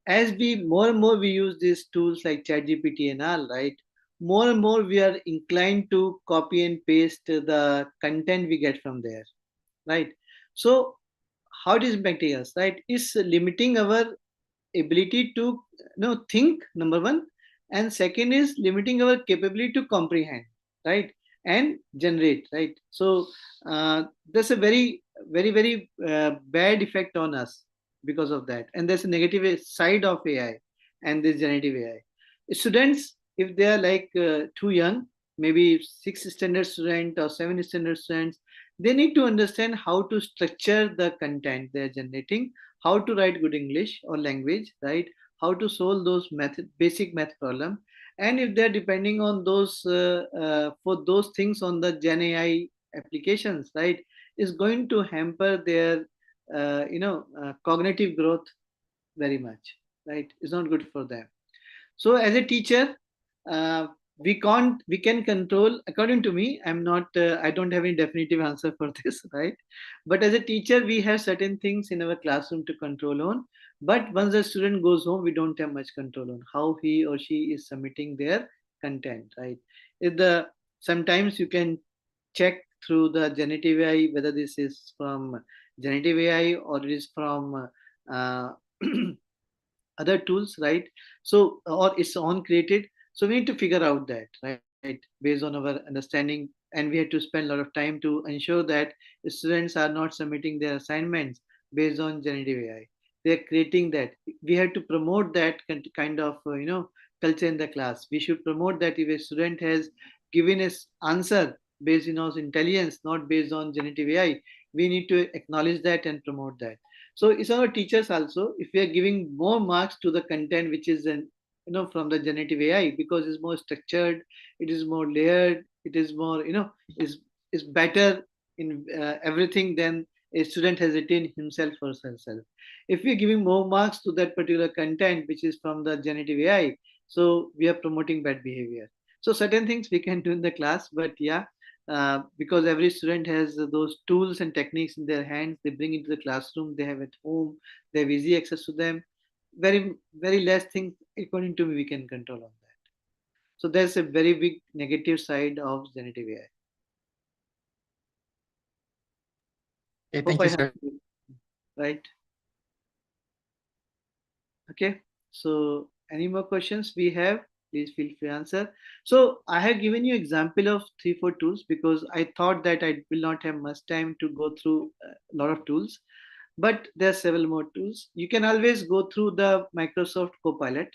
as we more and more we use these tools like ChatGPT and all, right, more and more we are inclined to copy and paste the content we get from there, right? So how it is impacting us, right, is limiting our ability to think, number one, and second is limiting our capability to comprehend, right, and generate, right. So there's a very bad effect on us because of that, and there's a negative side of AI and this generative AI. Students, if they are like too young, maybe sixth standard student or seventh standard students, they need to understand how to structure the content they're generating, how to write good English or language, right? How to solve those basic math problem, and if they're depending on those for those things on the Gen AI applications, right, is going to hamper their cognitive growth very much, right? It's not good for them. So as a teacher, uh, we can control, according to me, I'm not I don't have any definitive answer for this, right? But as a teacher, we have certain things in our classroom to control on, but once the student goes home, we don't have much control on how he or she is submitting their content, right? If the Sometimes you can check through the generative AI whether this is from generative AI or it is from uh, other tools, right? So, or it's on created. So we need to figure out that, right, based on our understanding, and we had to spend a lot of time to ensure that students are not submitting their assignments based on generative AI. They're creating that. We have to promote that kind of culture in the class. We should promote that if a student has given us answer based on his intelligence, not based on generative AI, we need to acknowledge that and promote that. So it's our teachers also. If we are giving more marks to the content which is from the generative AI, because it's more structured, it is more layered, it is more is better in everything than a student has written himself or herself. If we are giving more marks to that particular content which is from the generative AI, so we are promoting bad behavior. So certain things we can do in the class, but yeah, because every student has those tools and techniques in their hands, they bring into the classroom, they have at home, they have easy access to them. Very less things, according to me, we can control on that. So there's a very big negative side of generative AI. Okay, Hope thank I you, have sir. right. Okay. So any more questions we have? Please feel free to answer. So I have given you example of 3 4 tools because I thought that I will not have much time to go through a lot of tools, but there are several more tools. You can always go through the Microsoft Copilot.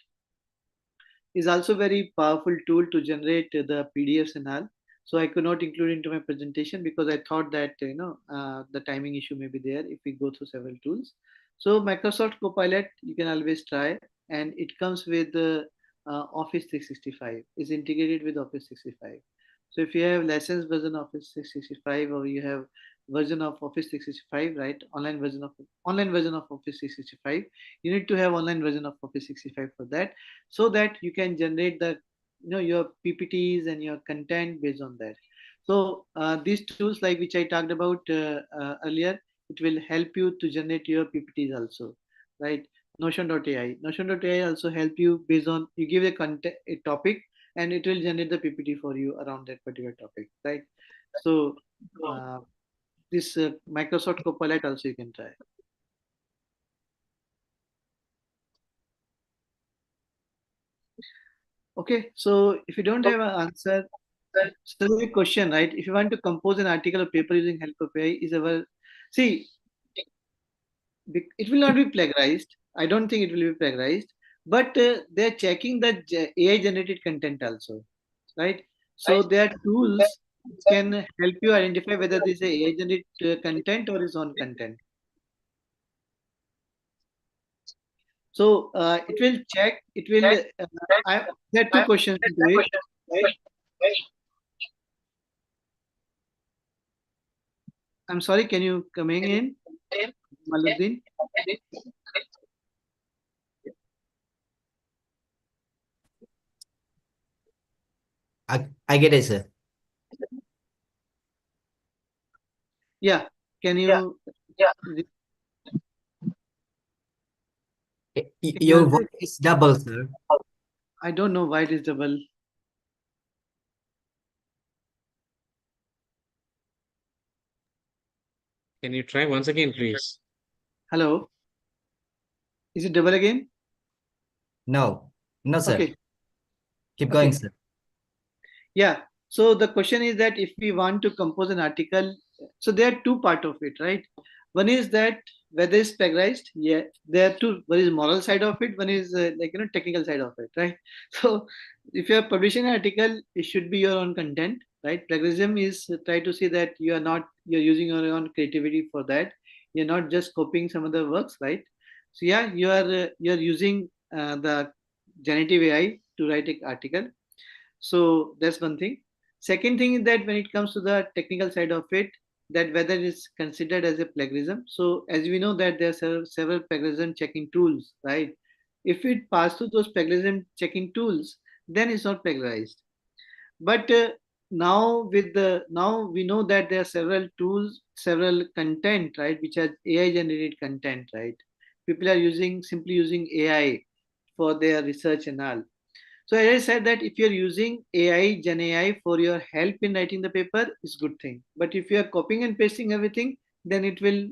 Is also very powerful tool to generate the PDFs and all. So I could not include into my presentation because I thought that the timing issue may be there if we go through several tools. So Microsoft Copilot you can always try, and it comes with Office 365. Is integrated with Office 365. So if you have licensed version of Office 365 or you have version of Office 365, right, online version of Office 365, you need to have online version of Office 365 for that, so that you can generate the your PPTs and your content based on that. So these tools like which I talked about earlier, it will help you to generate your PPTs also, right? Notion.ai also help you based on you give a content a topic, and it will generate the PPT for you around that particular topic, right? So uh, this Microsoft Copilot also you can try. Okay, so if you don't have an answer, so the question, right? If you want to compose an article or paper using help of AI, is our see, it will not be plagiarized. I don't think it will be plagiarized, but they're checking the AI generated content also, right? So there are tools which can help you identify whether this is AI generated content or is own content. So it will check. It will. There are two questions into it. I'm sorry. Can you coming in, Maluddin? I get it, sir. Yeah. Can you? Your voice is double, sir. I don't know why it is double. Can you try once again, please? Hello. Is it double again? No, sir. Okay. Keep going, Okay. sir. Yeah. So the question is that if we want to compose an article, so there are two part of it, right? One is that whether it's plagiarized. Yeah, there are two. One is moral side of it. One is technical side of it, right? So if you are publishing an article, it should be your own content, right? Plagiarism is try to see that you're using your own creativity for that. You're not just copying some other works, right? So yeah, you're using the generative AI to write an article. So that's one thing. Second thing is that when it comes to the technical side of it, that whether it's considered as a plagiarism. So as we know that there are several plagiarism checking tools, right? If it passes through those plagiarism checking tools, then it's not plagiarized. But now we know that there are several tools, several content, right, which are AI generated content, right? People are simply using AI for their research and all. So as I said that if you're using AI, Gen AI for your help in writing the paper, it's good thing. But if you are copying and pasting everything, then it will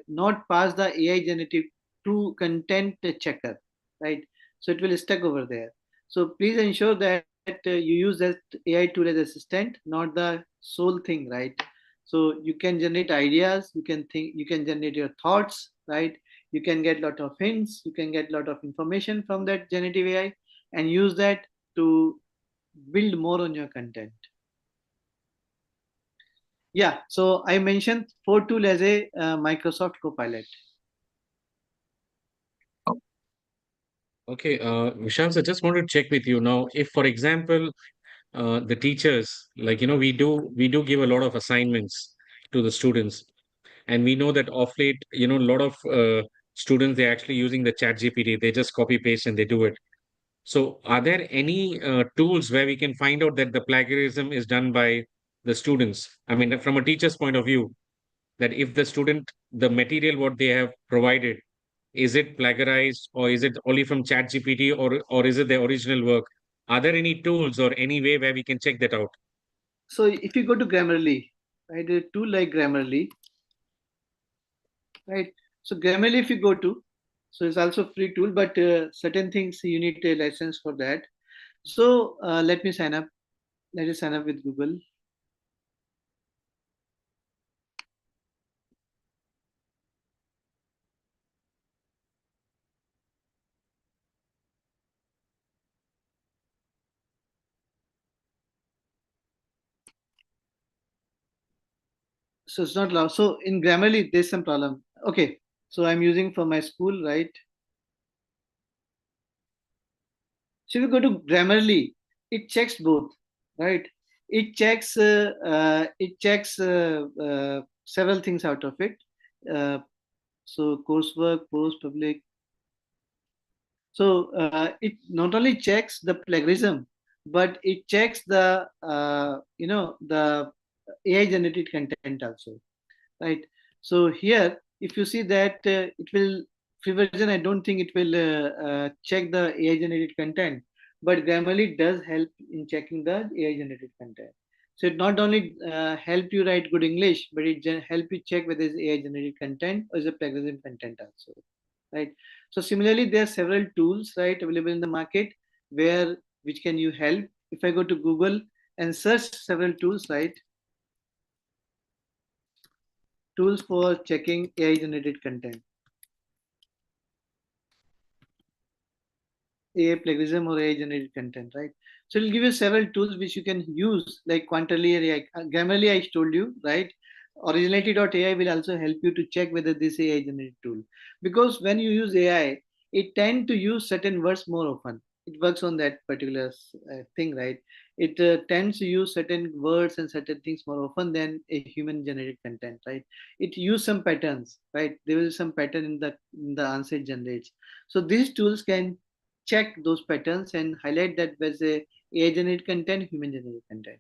not pass the AI generative to content checker, right? So it will stuck over there. So please ensure that you use that AI tool as assistant, not the sole thing, right? So you can generate ideas, you can generate your thoughts, right? You can get a lot of hints, you can get a lot of information from that generative AI and use that to build more on your content. Yeah, so I mentioned 4 tool as a Microsoft Copilot. Okay, Vishal, so just want to check with you now. If, for example, the teachers, like we do give a lot of assignments to the students, and we know that off late, a lot of students, they're actually using the chat GPT. They just copy paste and they do it. So are there any tools where we can find out that the plagiarism is done by the students? I mean, from a teacher's point of view, that if the student, the material what they have provided, is it plagiarized, or is it only from chat GPT, or is it the original work? Are there any tools or any way where we can check that out? So if you go to Grammarly, right, a tool like Grammarly, right? So Grammarly, if you go to, so it's also free tool, but certain things you need a license for that. So let me sign up. Let us sign up with Google. So it's not allowed. So in Grammarly, there's some problem. Okay, so I'm using for my school, right? So if you go to Grammarly, it checks both, right? It checks several things out of it. Uh, so coursework, post, public. So it not only checks the plagiarism, but it checks the AI generated content also, right? So here, if you see that it will free version, I don't think it will check the AI generated content, but Grammarly does help in checking the AI generated content. So it not only help you write good English, but it help you check whether it's AI generated content or is a plagiarism content also, right? So similarly, there are several tools, right, available in the market which can you help. If I go to Google and search several tools, right, tools for checking AI generated content, AI plagiarism or AI generated content, right? So it'll give you several tools which you can use, like Quanterly AI. Grammarly, I told you, right? Originality.ai will also help you to check whether this AI generated tool. Because when you use AI, it tend to use certain words more often. It works on that particular thing, right? It tends to use certain words and certain things more often than a human generated content, right? It use some patterns, right? There is some pattern in the answer it generates. So these tools can check those patterns and highlight that there's a AI generated content, human generated content.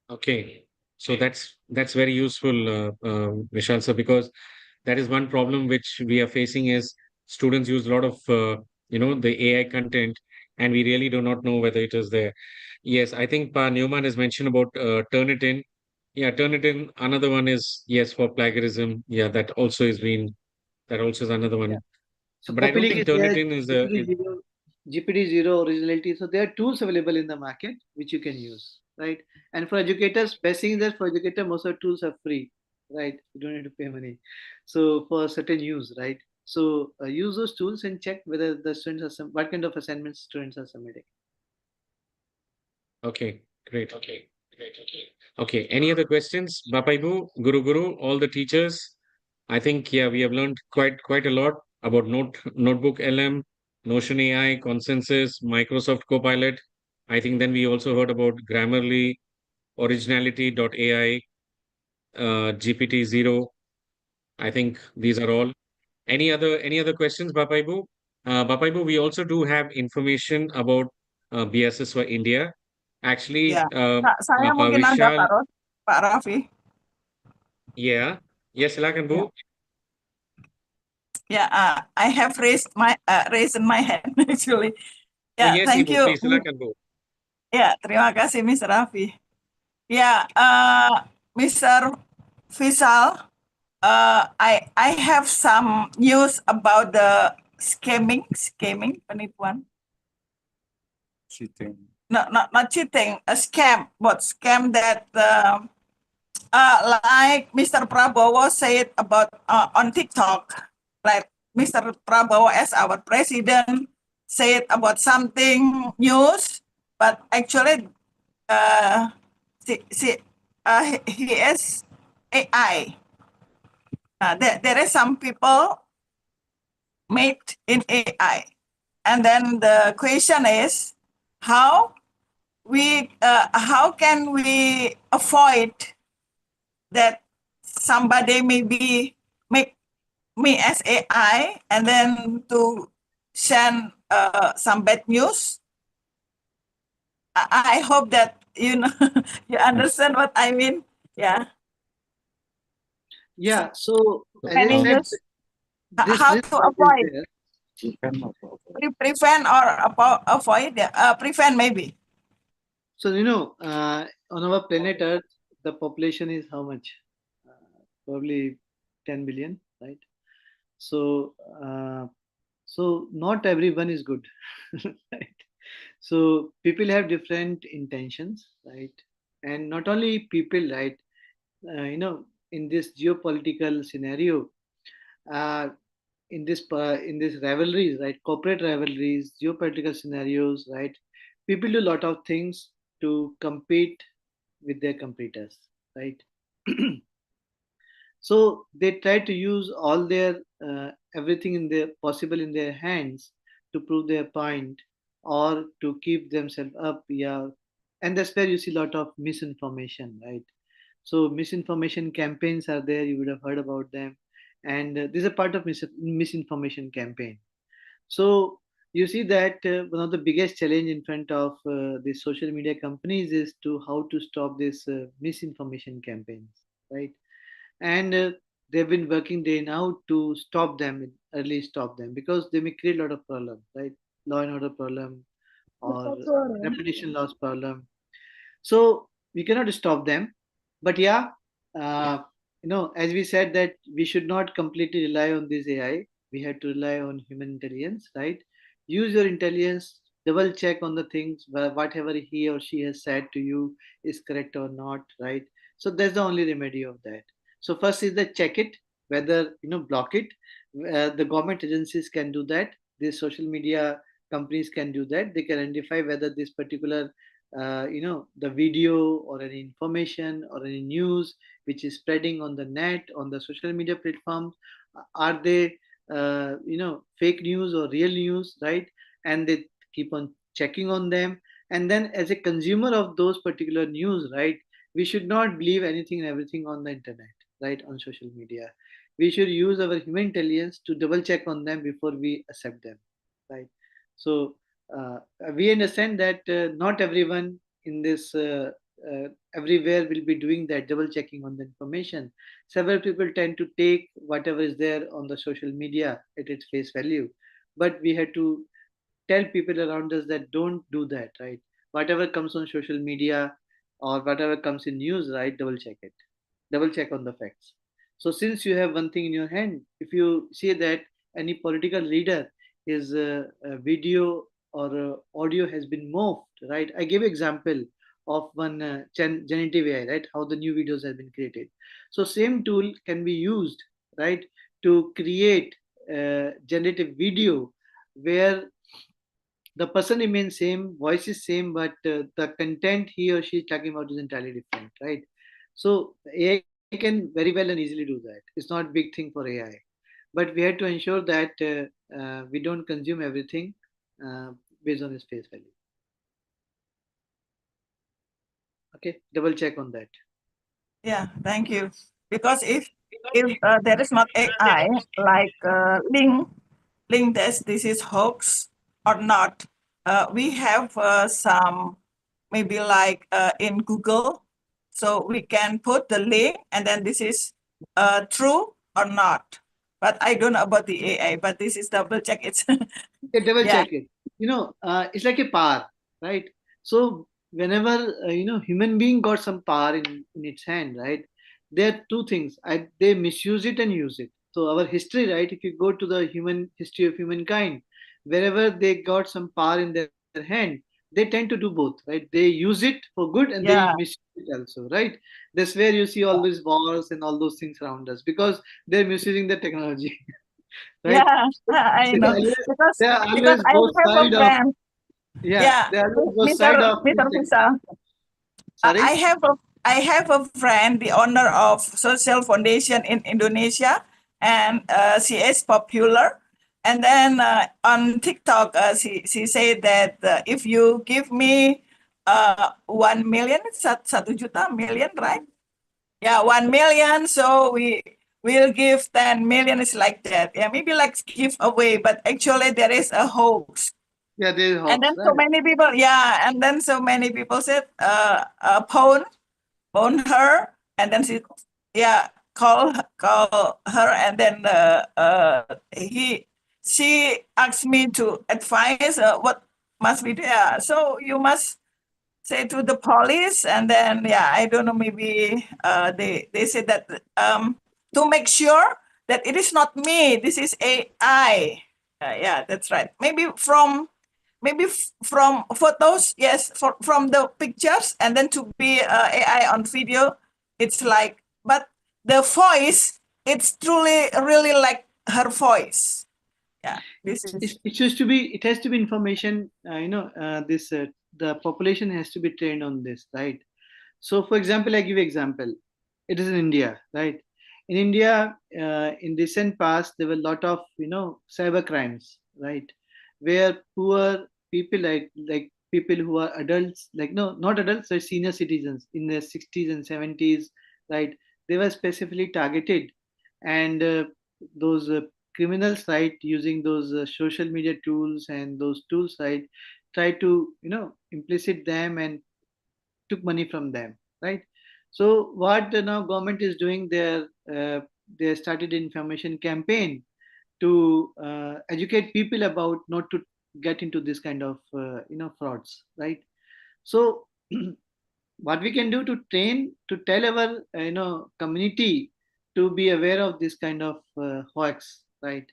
Okay, so that's very useful, Vishal sir, because that is one problem which we are facing is students use a lot of the AI content, and we really do not know whether it is there. Yes, I think Pa Newman has mentioned about Turnitin. Yeah, Turnitin. Another one is yes for plagiarism. Yeah, that also is another Yeah. one. So But I don't CopyLink think is there, Turnitin is a GPT-0, originality. So there are tools available in the market which you can use, right? And for educators, best thing is that for educator, most of the tools are free, right? You don't need to pay money. So for certain use, right? So use those tools and check whether the students are what kind of assignments students are submitting. okay. Great. Okay. Any other questions? Bapaibu, Guru, all the teachers. I think yeah, we have learned quite a lot about Notebook LM, Notion AI, Consensus, Microsoft Copilot. I think then we also heard about Grammarly, Originality.ai, GPT-0. I think these are all. Any other questions, Bapaibu? Bapaibu, we also do have information about BSS for India. Actually, Ya, saya Pak mungkin ada Vishal, Pak Raffi. yeah, yes, silakan Bu. Ya, I have raised my hand actually. Oh Ya, yes, thank Ibu, you. please silakan Bu. Ya, terima kasih Mr. Raffi. Ya, Mr. Vishal, I have some news about the scamming, penipuan. Cheating. No, not cheating, a scam, but scam that like Mr. Prabowo said about on TikTok, like Mr. Prabowo as our president said about something news, but actually he is AI. There is some people made in AI, and then the question is how can we avoid that somebody maybe make me as AI and then to send some bad news. I hope that you understand what I mean. Yeah. Yeah. So as I Any said, news? How this to part is avoid? there. Prevent or avoid? Prevent maybe. So on our planet Earth, the population is how much? Probably 10 billion, right? So so not everyone is good, right? So people have different intentions, right? And not only people, right? In this geopolitical scenario, uh, in this rivalries, right? Corporate rivalries, geopolitical scenarios, right? People do a lot of things to compete with their competitors, right? So they try to use all their everything in their possible in their hands to prove their point or to keep themselves up. Yeah, and that's where you see a lot of misinformation, right? So misinformation campaigns are there. You would have heard about them, and this is a part of misinformation campaign. So you see that one of the biggest challenge in front of the social media companies is to how to stop this misinformation campaigns, right? And they've been working day and out to stop them, early stop them, because they may create a lot of problems, right? Law and order problem or reputation loss problem. So we cannot stop them, but yeah, uh, as we said that we should not completely rely on this AI. We have to rely on human intelligence, right? Use your intelligence, double check on the things, whatever he or she has said to you is correct or not, right? So that's the only remedy of that. So first is the check it, whether, block it. The government agencies can do that. The social media companies can do that. They can identify whether this particular, the video or any information or any news which is spreading on the net, on the social media platforms, are they fake news or real news, right? And they keep on checking on them. And then as a consumer of those particular news, right, we should not believe anything and everything on the internet, right, on social media. We should use our human intelligence to double check on them before we accept them, right? So uh, we understand that not everyone in this everywhere will be doing that double checking on the information. Several people tend to take whatever is there on the social media at its face value, but we had to tell people around us that don't do that, right? Whatever comes on social media or whatever comes in news, right, double check it, double check on the facts. So since you have one thing in your hand, if you see that any political leader, his video or audio has been morphed, right? I give example of one generative AI, right? How the new videos have been created. So same tool can be used, right, to create generative video where the person remains same, voice is same, but the content he or she is talking about is entirely different, right? So AI can very well and easily do that. It's not a big thing for AI, but we have to ensure that we don't consume everything uh, based on its face value. Okay, double check on that. Yeah, thank you. Because if there is not AI, like link this is hoax or not, we have some maybe like in Google, so we can put the link and then this is true or not. But I don't know about the AI, but this is double check. It's Okay, double yeah. check it. It's like a power, right? So whenever human being got some power in its hand, right? There are two things. They misuse it and use it. So our history, right? If you go to the human history of humankind, wherever they got some power in their hand, they tend to do both, right? They use it for good and they Yeah. misuse it also, right? That's where you see all these wars and all those things around us because they're misusing the technology, right? Yeah, I There know are always, because there are because always I both have a side of, friend. yeah, Yeah, there are always both side Mr. of Mr. this. Fisa, I Sorry. have a friend, the owner of social foundation in Indonesia, and she is popular. And then on TikTok, she said that if you give me 1 million, satu juta million, right? Yeah, 1 million. So we will give 10 million. It's like that. Yeah, maybe like give away, but actually there is a hoax. Yeah, there is And hoax, then so right? many people, yeah, and then so many people said, phone her, and then yeah, call her, and then she asked me to advise what must be there. So you must say to the police, and then yeah, I don't know, maybe they said that to make sure that it is not me, this is AI. Yeah, that's right. Maybe from photos, yes, from the pictures, and then to be AI on video, it's like, but the voice, it's truly really like her voice. Yeah, this is It has to be information. This the population has to be trained on this, right? So, for example, I give example. It is in India, right? In India, in recent past, there were a lot of cyber crimes, right? Where poor people like people who are adults, like no, not adults, they're senior citizens in their 60s and 70s, right? They were specifically targeted, and those criminals, right, using those social media tools and those tools, right, try to implicit them and took money from them, right? So what the now government is doing, they started information campaign to educate people about not to get into this kind of frauds, right? So what we can do to train to tell our community to be aware of this kind of hoax, right?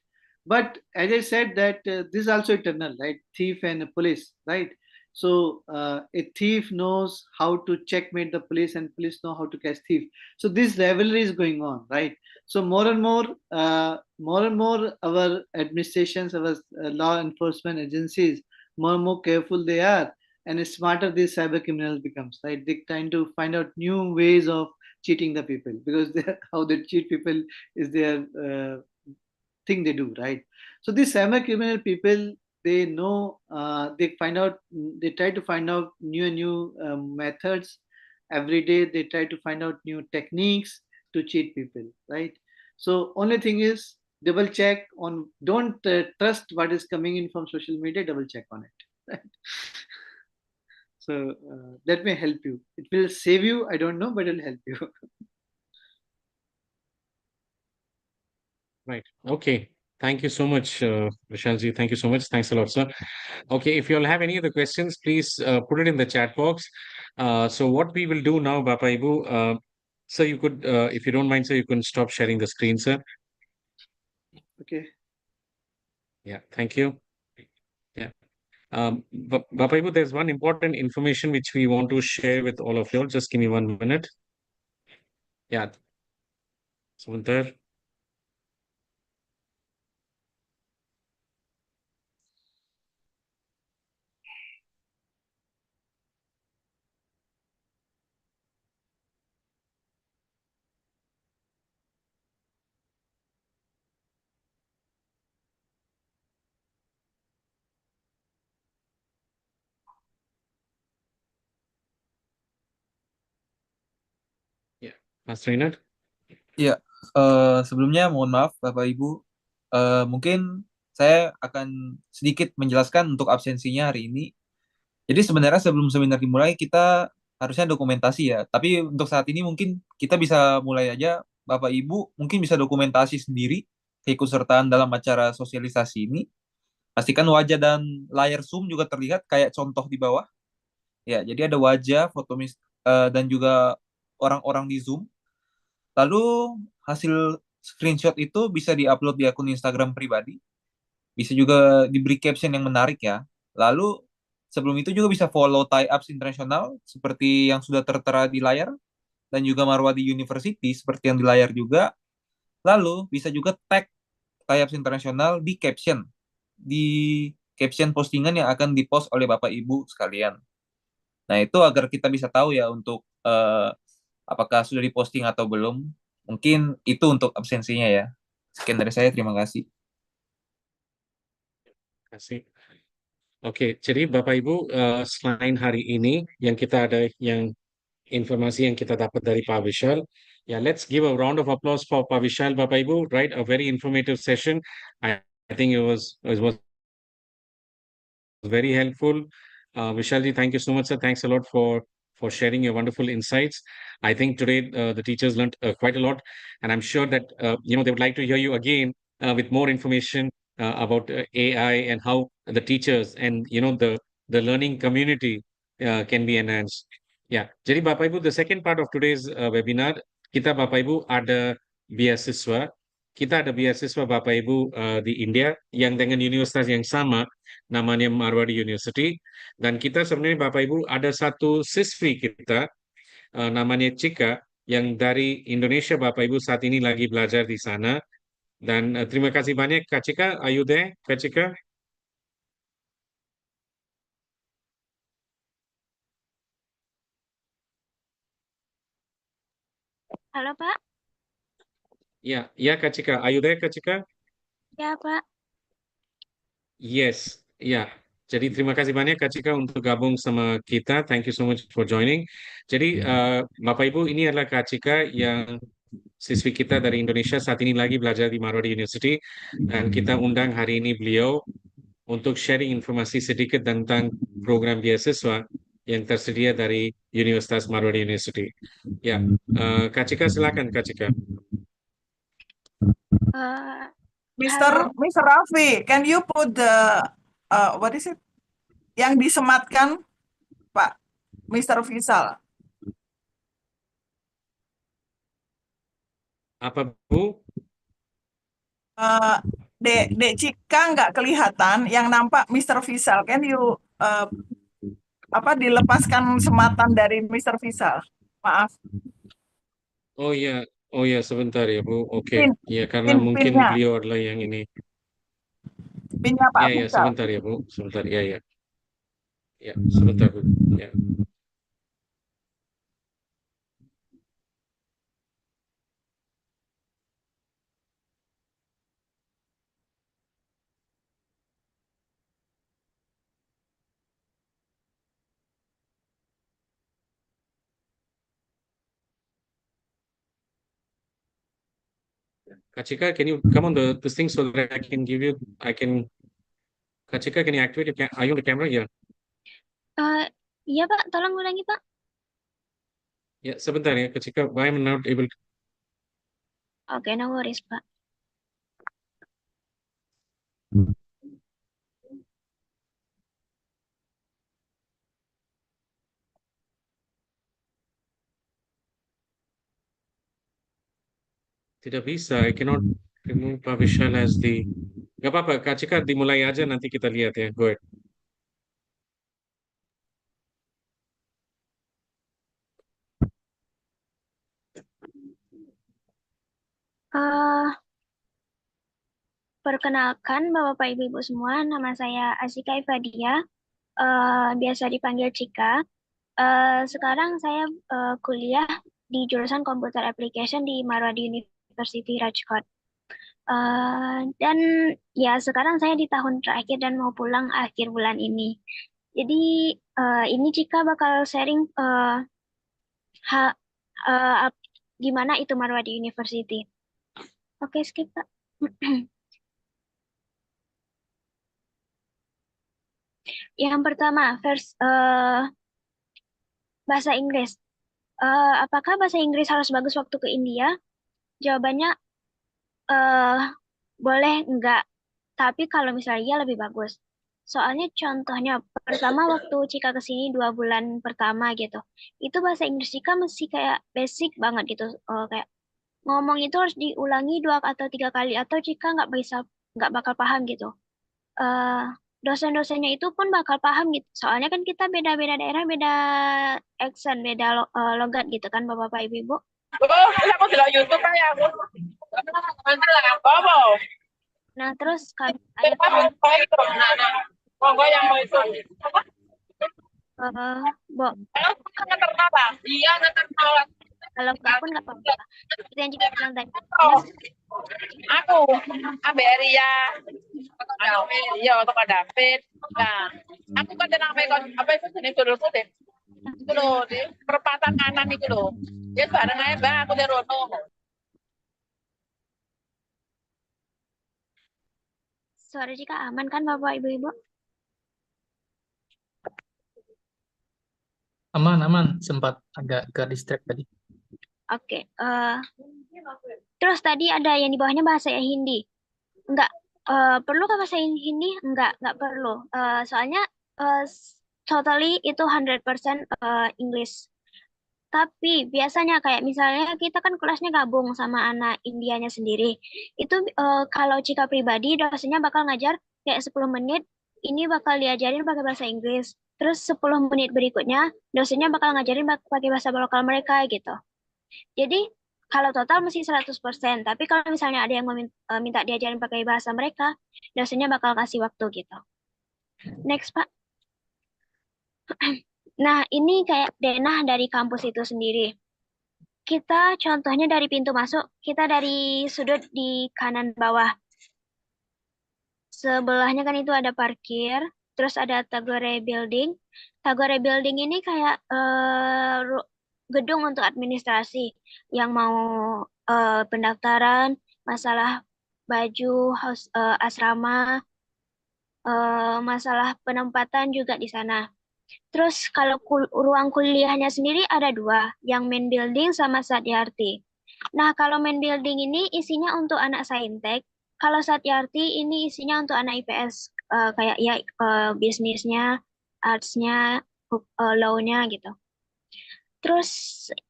But as I said, that this is also eternal, right? Thief and police, right? So a thief knows how to checkmate the police, and police know how to catch thief. So this rivalry is going on, right? So more and more, our administrations, our law enforcement agencies, more and more careful they are, and smarter these cyber criminals becomes, right? They trying to find out new ways of cheating the people, because how they cheat people is their thing they do, right? So these cyber criminal people, they know, they try to find out new and new methods every day. They try to find out new techniques to cheat people, right? So only thing is, double check on, don't trust what is coming in from social media, double check on it, right? So that may help you. It will save you, I don't know, but it'll help you. Right. Okay. Thank you so much, Vishalji. Thank you so much. Thanks a lot, sir. Okay, if you all have any other questions, please put it in the chat box. So what we will do now, Bapa Ibu, sir, you could, if you don't mind, sir, you can stop sharing the screen, sir. Okay. Yeah, thank you. Yeah. Bapa Ibu, there's one important information which we want to share with all of you all. Just give me 1 minute. Yeah. Sebentar. Ya, Mas Reynard. Ya, sebelumnya mohon maaf Bapak Ibu. Mungkin saya akan sedikit menjelaskan untuk absensinya hari ini. Jadi sebenarnya sebelum seminar dimulai kita harusnya dokumentasi ya. Tapi untuk saat ini mungkin kita bisa mulai aja. Bapak Ibu mungkin bisa dokumentasi sendiri keikutsertaan dalam acara sosialisasi ini. Pastikan wajah dan layar Zoom juga terlihat kayak contoh di bawah. Ya, jadi ada wajah, dan juga orang-orang di Zoom. Lalu hasil screenshot itu bisa diupload di akun Instagram pribadi. Bisa juga diberi caption yang menarik ya. Lalu sebelum itu juga bisa follow tie-ups internasional seperti yang sudah tertera di layar dan juga Marwadi University seperti yang di layar juga. Lalu bisa juga tag tie-ups internasional di caption postingan yang akan dipost oleh Bapak Ibu sekalian. Nah, itu agar kita bisa tahu ya untuk apakah sudah diposting atau belum. Mungkin itu untuk absensinya ya. Sekian dari saya, terima kasih. Terima kasih. Oke, jadi Bapak Ibu, selain hari ini yang kita ada yang informasi yang kita dapat dari Pak Vishal, let's give a round of applause for Pak Vishal, Bapak Ibu, right? A very informative session. I think it was very helpful. Vishalji, thank you so much, sir. Thanks a lot for sharing your wonderful insights. I think today the teachers learned quite a lot, and I'm sure that they would like to hear you again with more information about AI and how the teachers and the learning community can be enhanced. Yeah. Jadi Bapak Ibu, the second part of today's webinar, kita Bapak Ibu ada beasiswa. Kita ada beasiswa Bapak Ibu di India yang dengan universitas yang sama, namanya Marwadi University. Dan kita sebenarnya Bapak Ibu ada satu siswi kita namanya Cika yang dari Indonesia Bapak Ibu saat ini lagi belajar di sana. Dan terima kasih banyak Kak Cika. Are you there, Kak Cika? Halo Pak. Ya Kak Cika. Are you there, Kak Cika? Ya Pak. Yes, ya. Jadi terima kasih banyak Kak Cika untuk gabung sama kita. Thank you so much for joining. Jadi Bapak Ibu, ini adalah Kak Cika yang siswi kita dari Indonesia saat ini lagi belajar di Marwadi University. Dan kita undang hari ini beliau untuk sharing informasi sedikit tentang program beasiswa yang tersedia dari Universitas Marwadi University. Ya, Kak Cika silakan Kak Cika. Mr. Raffi, can you put the what is it? Yang disematkan, Pak, Mr. Faisal. Apa Bu? Dek Cika nggak kelihatan, yang nampak Mr. Fisal. Can you dilepaskan sematan dari Mr. Fisal? Maaf, Oh ya, sebentar ya Bu. Oke, pin ya karena mungkin pinnya beliau adalah yang ini. Pak Ya, Fisal. sebentar ya Bu, sebentar ya, sebentar Bu. Ya. Kachika, can you come on the this thing so that Kachika, can you activate are you on the camera? Yeah. Iya Pak, tolong ulangi Pak. Ya, sebentar ya, Kachika, why I'm not able to. Oke, no worries Pak. Tidak bisa, I cannot remove Pak Vishal as the. Gak apa-apa, Kachika dimulai aja nanti kita lihat ya. Go ahead. Perkenalkan Bapak Ibu semua, nama saya Asika Ifadia, biasa dipanggil Cika. Sekarang saya kuliah di jurusan Computer Application di Marwadi University Rajkot. Dan ya sekarang saya di tahun terakhir dan mau pulang akhir bulan ini. Jadi ini Cika bakal sharing gimana itu Marwadi University. Oke, skip Pak. Yang pertama, bahasa Inggris. Apakah bahasa Inggris harus bagus waktu ke India? Jawabannya boleh enggak, tapi kalau misalnya iya lebih bagus. Soalnya contohnya, pertama waktu Cika kesini 2 bulan pertama gitu, itu bahasa Inggris Cika masih kayak basic banget gitu. Kayak ngomong itu harus diulangi 2 atau 3 kali, atau Cika nggak bakal paham gitu. Dosen-dosennya itu pun bakal paham gitu. Soalnya kan kita beda-beda daerah, beda accent, beda logat gitu kan Bapak Ibu. Aku di YouTube ya. Nah, terus kan Monggo yang mau itu. Bo, Iya, kalau nggak pun nggak apa-apa. Itu yang juga bilang tadi. aku ambil Ria. Iya, untuk David. Nah, aku kan tenang apa itu jenis dulu deh. Itu loh, di perempatan kanan itu loh. Dia bareng aja, Mbak, aku di Rono. Suara Cika aman kan Bapak Ibu-Ibu? Aman, sempat agak ke distract tadi. Oke. Terus tadi ada yang di bawahnya bahasa Hindi. Enggak. Perlu kah bahasa Hindi? Enggak perlu. Soalnya totally itu 100% English. Tapi biasanya kayak misalnya kita kan kelasnya gabung sama anak Indianya sendiri. Itu kalau Cika pribadi dosennya bakal ngajar kayak 10 menit, ini bakal diajarin pakai bahasa Inggris. Terus 10 menit berikutnya dosennya bakal ngajarin pakai bahasa lokal mereka gitu. Jadi kalau total mesti 100%, tapi kalau misalnya ada yang minta diajarin pakai bahasa mereka, dosennya bakal kasih waktu gitu. Next, Pak. Nah, ini kayak denah dari kampus itu sendiri. Kita contohnya dari pintu masuk, kita dari sudut di kanan bawah. Sebelahnya kan itu ada parkir, terus ada Tagore Building. Tagore Building ini kayak gedung untuk administrasi yang mau pendaftaran, masalah baju, asrama, masalah penempatan juga di sana. Terus kalau ruang kuliahnya sendiri ada 2, yang main building sama Satyarti. Nah, kalau main building ini isinya untuk anak saintek, kalau Satyarti ini isinya untuk anak IPS, kayak ya bisnisnya, arts-nya, law-nya gitu. Terus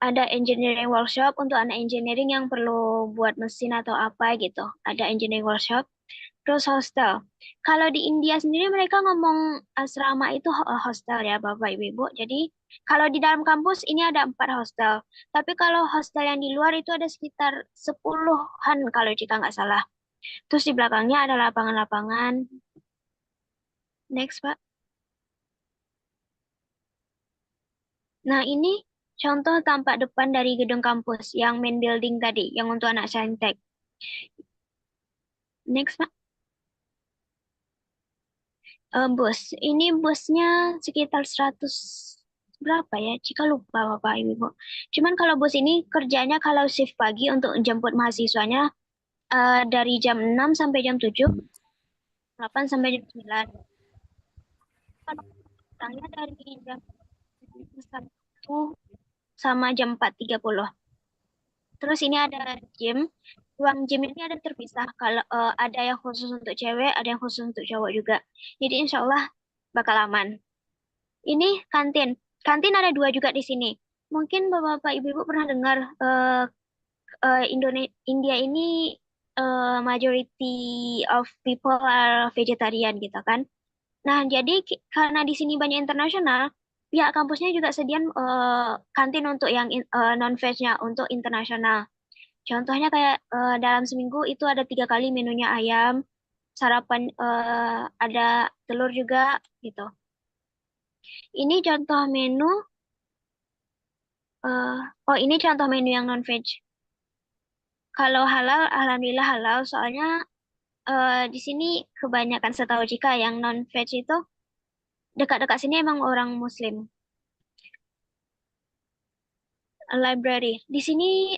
ada engineering workshop untuk anak engineering yang perlu buat mesin atau apa gitu. Ada engineering workshop. Terus hostel. Kalau di India sendiri mereka ngomong asrama itu hostel ya Bapak Ibu Ibu. Jadi kalau di dalam kampus ini ada 4 hostel. Tapi kalau hostel yang di luar itu ada sekitar 10-an kalau jika nggak salah. Terus di belakangnya ada lapangan-lapangan. Next Pak. Nah ini contoh tampak depan dari gedung kampus yang main building tadi, yang untuk anak saintek. Next Pak. Bus. Ini busnya sekitar 100 berapa ya? Jika lupa Bapak Ibu. Cuman kalau bus ini kerjanya kalau shift pagi untuk jemput mahasiswanya dari jam 6 sampai jam 7, 8 sampai jam 9. Kalau pulangnya dari jam 1 sama jam 4.30. Terus ini ada gym. Ruang gym ini ada terpisah. Kalau ada yang khusus untuk cewek, ada yang khusus untuk cowok juga. Jadi insya Allah bakal aman. Ini kantin. Kantin ada 2 juga di sini. Mungkin Bapak Ibu pernah dengar India ini majority of people are vegetarian gitu kan. Nah, jadi karena di sini banyak internasional, pihak kampusnya juga sedian kantin untuk yang non-veg-nya untuk internasional. Contohnya kayak dalam seminggu itu ada 3 kali menunya ayam, sarapan ada telur juga gitu. Ini contoh menu. Oh ini contoh menu yang non-veg. Kalau halal, alhamdulillah halal. Soalnya di sini kebanyakan setahu jika yang non-veg itu dekat-dekat sini emang orang Muslim. Library. Di sini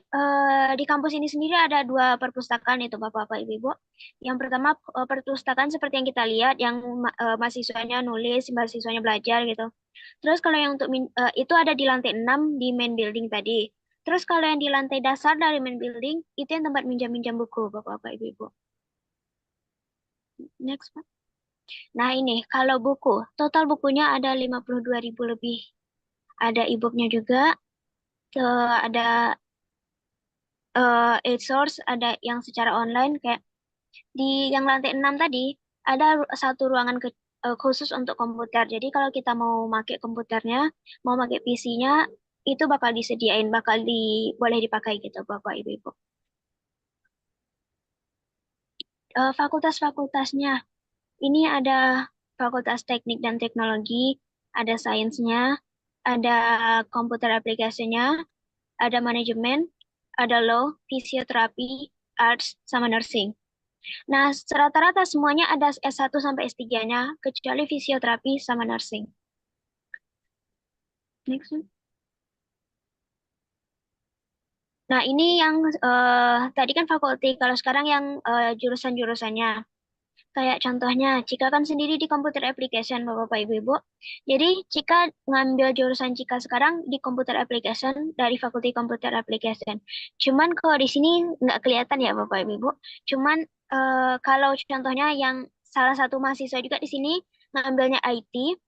di kampus ini sendiri ada 2 perpustakaan itu Bapak-Bapak Ibu-Ibu. Yang pertama perpustakaan seperti yang kita lihat yang mahasiswanya nulis, mahasiswanya belajar gitu. Terus kalau yang untuk itu ada di lantai 6 di main building tadi. Terus kalau yang di lantai dasar dari main building itu yang tempat minjam-minjam buku Bapak-Bapak Ibu-Ibu. Next Pak. Nah ini kalau buku, total bukunya ada 52.000 lebih. Ada e-booknya juga. Ada e-source, ada yang secara online kayak di yang lantai 6 tadi ada satu ruangan khusus untuk komputer. Jadi kalau kita mau pakai komputernya, mau pakai PC-nya, itu bakal disediain, boleh dipakai gitu Bapak Ibu-Ibu. Fakultas-fakultasnya, ini ada Fakultas Teknik dan Teknologi, ada sainsnya, ada komputer aplikasinya, ada manajemen, ada law, fisioterapi, arts, sama nursing. Nah, rata-rata semuanya ada S1 sampai S3-nya, kecuali fisioterapi sama nursing. Next one. Nah, ini yang tadi kan fakulti, kalau sekarang yang jurusan-jurusannya. Kayak contohnya, Cika kan sendiri di computer application, Bapak Ibu-Ibu. Jadi, Cika ngambil jurusan Cika sekarang di computer application dari fakulti computer application. Cuman kalau di sini nggak kelihatan ya Bapak Ibu. Cuman kalau contohnya yang salah satu mahasiswa juga di sini ngambilnya IT,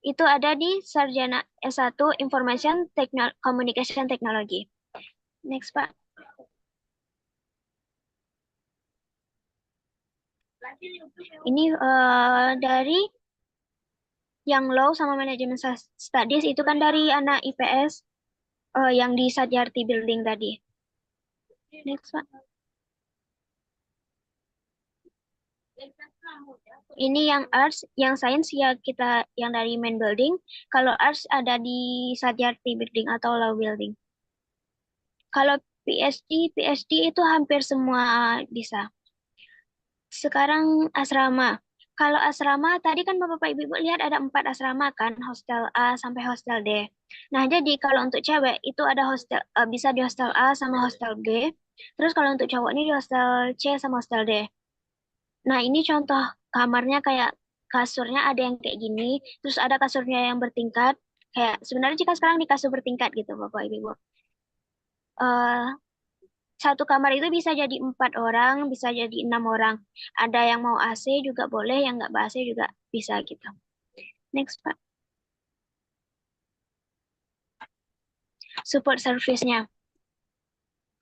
itu ada di Sarjana S1 Information Communication Technology. Next, Pak. Ini dari yang law sama manajemen studies itu kan dari anak IPS yang di Sadyarti Building tadi. Next, Pak. Ini yang arts, yang sains ya kita yang dari main building. Kalau arts ada di Sadyarti Building atau law building. Kalau PhD itu hampir semua bisa. Sekarang asrama. Kalau asrama, tadi kan Bapak Ibu lihat ada 4 asrama kan, hostel A sampai hostel D. Nah, jadi kalau untuk cewek itu ada hostel bisa di hostel A sama hostel B. Terus kalau untuk cowok ini di hostel C sama hostel D. Nah, ini contoh kamarnya kayak kasurnya ada yang kayak gini, terus ada kasurnya yang bertingkat. Kayak sebenarnya jika sekarang di kasur bertingkat gitu, Bapak Ibu. Satu kamar itu bisa jadi 4 orang, bisa jadi 6 orang. Ada yang mau AC juga boleh, yang nggak AC juga bisa gitu. Next, Pak. support service-nya.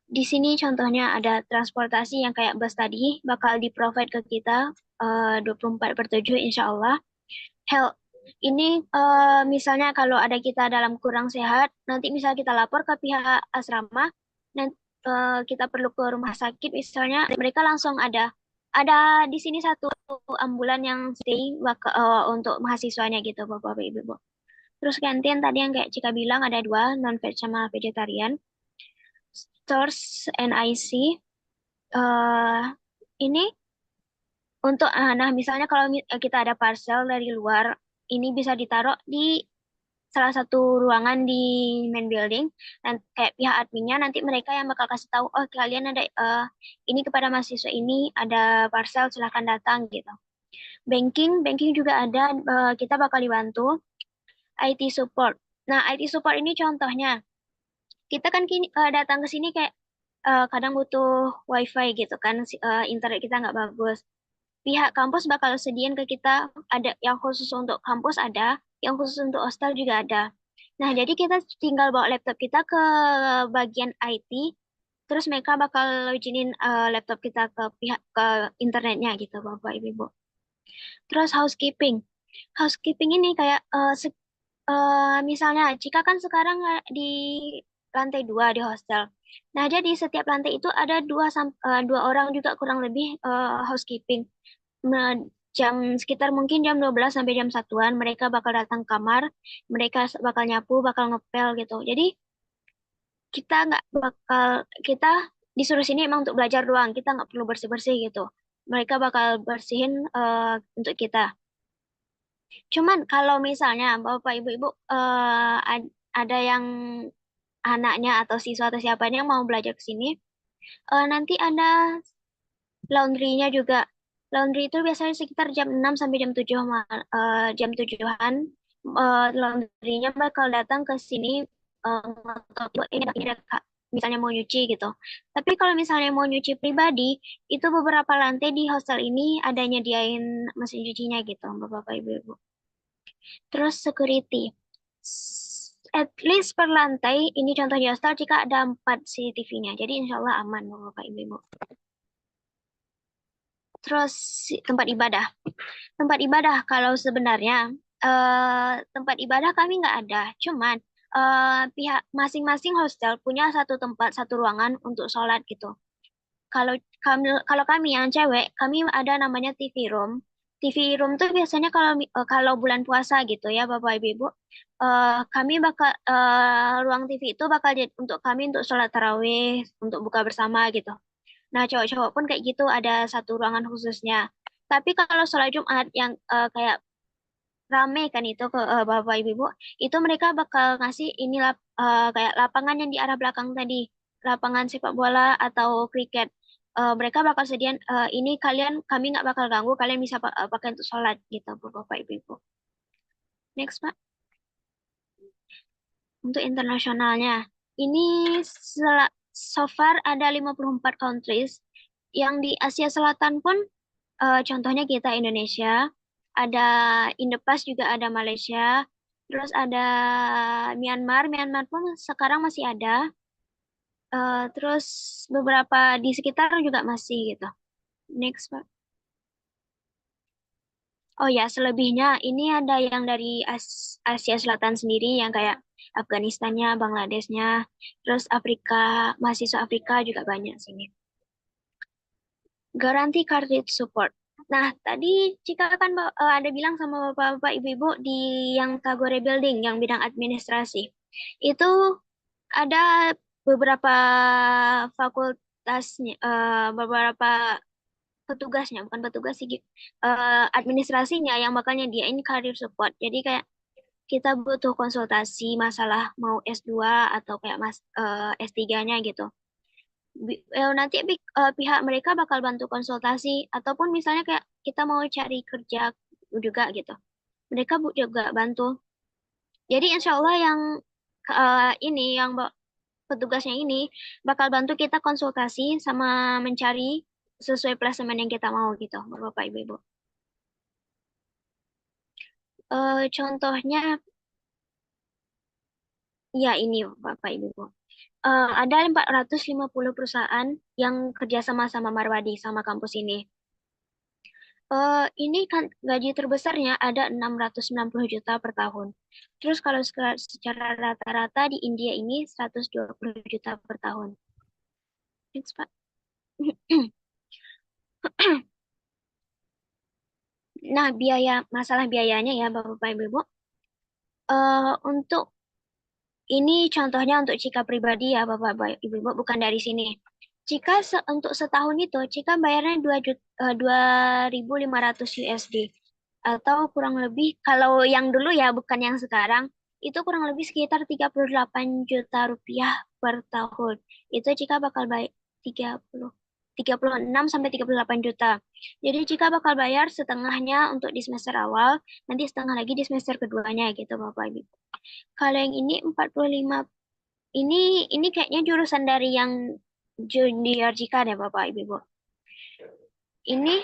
Di sini contohnya ada transportasi yang kayak bus tadi bakal di-provide ke kita 24/7 insya Allah. Health ini misalnya kalau ada kita dalam kurang sehat, nanti misal kita lapor ke pihak asrama, nanti kita perlu ke rumah sakit misalnya, mereka langsung ada di sini satu ambulan yang stay untuk mahasiswanya gitu Bapak Ibu. Terus kantin tadi yang kayak Cika bilang ada 2, non-veg sama vegetarian. Stores NIC ini untuk nah misalnya kalau kita ada parcel dari luar, ini bisa ditaruh di salah satu ruangan di main building, dan kayak pihak adminnya nanti mereka yang bakal kasih tahu, oh kalian ada ini kepada mahasiswa ini ada parcel, silahkan datang gitu. Banking juga ada, kita bakal dibantu. IT support. Nah, IT support ini contohnya kita kan kini datang ke sini kayak kadang butuh wifi gitu kan, internet kita nggak bagus. Pihak kampus bakal sediain ke kita, ada yang khusus untuk kampus ada, yang khusus untuk hostel juga ada. Nah, jadi kita tinggal bawa laptop kita ke bagian IT, terus mereka bakal izinin laptop kita ke internetnya gitu, Bapak Ibu. Terus housekeeping. Housekeeping ini kayak misalnya jika kan sekarang di lantai 2 di hostel. Nah, jadi setiap lantai itu ada 2 orang juga kurang lebih housekeeping. Sekitar mungkin jam 12 sampai jam 1-an mereka bakal datang kamar, mereka bakal nyapu, bakal ngepel gitu. Jadi kita disuruh sini emang untuk belajar doang, kita nggak perlu bersih-bersih gitu. Mereka bakal bersihin untuk kita. Cuman kalau misalnya Bapak Ibu ada yang anaknya atau siswa atau siapa yang mau belajar ke sini, nanti ada laundry-nya juga. Laundry itu biasanya sekitar jam 6 sampai jam 7 jam 7-an. Laundry-nya bakal datang ke sini buat ini misalnya mau nyuci gitu. Tapi kalau misalnya mau nyuci pribadi, itu beberapa lantai di hostel ini ada nyediain mesin cucinya gitu, Bapak Ibu. Terus security. At least per lantai, ini contoh di hostel jika ada 4 CCTV-nya. Jadi insya Allah aman Bapak Ibu. Terus tempat ibadah. Tempat ibadah kalau sebenarnya tempat ibadah kami nggak ada. Cuman pihak masing-masing hostel punya satu tempat, satu ruangan untuk sholat gitu. Kalau kami yang cewek, kami ada namanya TV room. TV room tuh biasanya kalau bulan puasa gitu ya Bapak Ibu, kami bakal ruang TV itu bakal untuk kami untuk sholat tarawih, untuk buka bersama gitu. Nah, cowok-cowok pun kayak gitu ada satu ruangan khususnya. Tapi kalau sholat Jumat yang kayak rame kan itu ke Bapak Ibu, itu mereka bakal ngasih inilah kayak lapangan yang di arah belakang tadi, lapangan sepak bola atau kriket. Mereka bakal sediain ini kami nggak bakal ganggu, kalian bisa pakai untuk sholat gitu Bapak Ibu. Next Pak. Untuk internasionalnya, ini so far ada 54 countries. Yang di Asia Selatan pun contohnya kita Indonesia, ada Indopas juga ada Malaysia, terus ada Myanmar pun sekarang masih ada. Terus beberapa di sekitar juga masih gitu. Next Pak. Oh ya, selebihnya ini ada yang dari Asia Selatan sendiri yang kayak Afganistannya, Bangladesnya, terus Afrika, mahasiswa Afrika juga banyak sini. Garanti credit support. Nah, tadi Cika kan ada bilang sama Bapak Ibu-Ibu di yang Tagore Building, yang bidang administrasi. Itu ada beberapa fakultasnya, beberapa petugasnya, bukan petugas sih, administrasinya yang bakal nyediain career support. Jadi kayak kita butuh konsultasi masalah mau S2 atau kayak S3-nya gitu. Nanti pihak mereka bakal bantu konsultasi, ataupun misalnya kayak kita mau cari kerja juga gitu. Mereka juga bantu. Jadi insya Allah yang ini, yang petugasnya ini bakal bantu kita konsultasi sama mencari sesuai placement yang kita mau gitu, Bapak Ibu. Contohnya Ya, ini Bapak Ibu. Ada 450 perusahaan yang kerjasama sama Marwadi, sama kampus ini. Ini kan gaji terbesarnya ada 690 juta per tahun. Terus kalau secara rata-rata di India ini 120 juta per tahun. Thanks, Pak. Nah, masalah biayanya ya Bapak Ibu. Untuk ini contohnya untuk Cika pribadi ya Bapak Ibu, bukan dari sini. Cika untuk setahun itu Cika bayarnya 2.500 USD atau kurang lebih kalau yang dulu ya bukan yang sekarang itu kurang lebih sekitar 38 juta rupiah per tahun. Itu Cika bakal bayar 36 sampai 38 juta. Jadi Cika bakal bayar setengahnya untuk di semester awal, nanti setengah lagi di semester keduanya gitu Bapak Ibu. Kalau yang ini 45 ini kayaknya jurusan dari yang junior Cika deh Bapak Ibu. Ini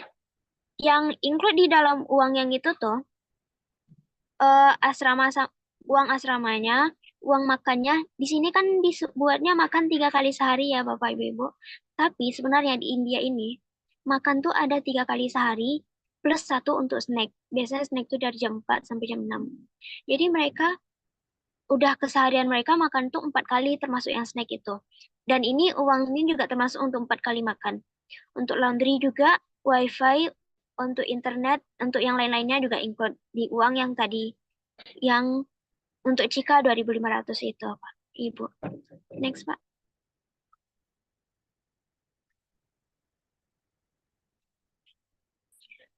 yang include di dalam uang yang itu tuh uang asramanya, uang makannya. Di sini kan dibuatnya makan 3 kali sehari ya Bapak Ibu. Tapi sebenarnya di India ini makan tuh ada 3 kali sehari plus 1 untuk snack. Biasanya snack tuh dari jam 4 sampai jam 6. Jadi mereka udah keseharian mereka makan tuh 4 kali termasuk yang snack itu. Dan ini uang ini juga termasuk untuk 4 kali makan. Untuk laundry juga, wifi, untuk internet, untuk yang lain-lainnya juga include di uang yang tadi. Yang untuk Cika 2.500 itu Pak Ibu. Next Pak.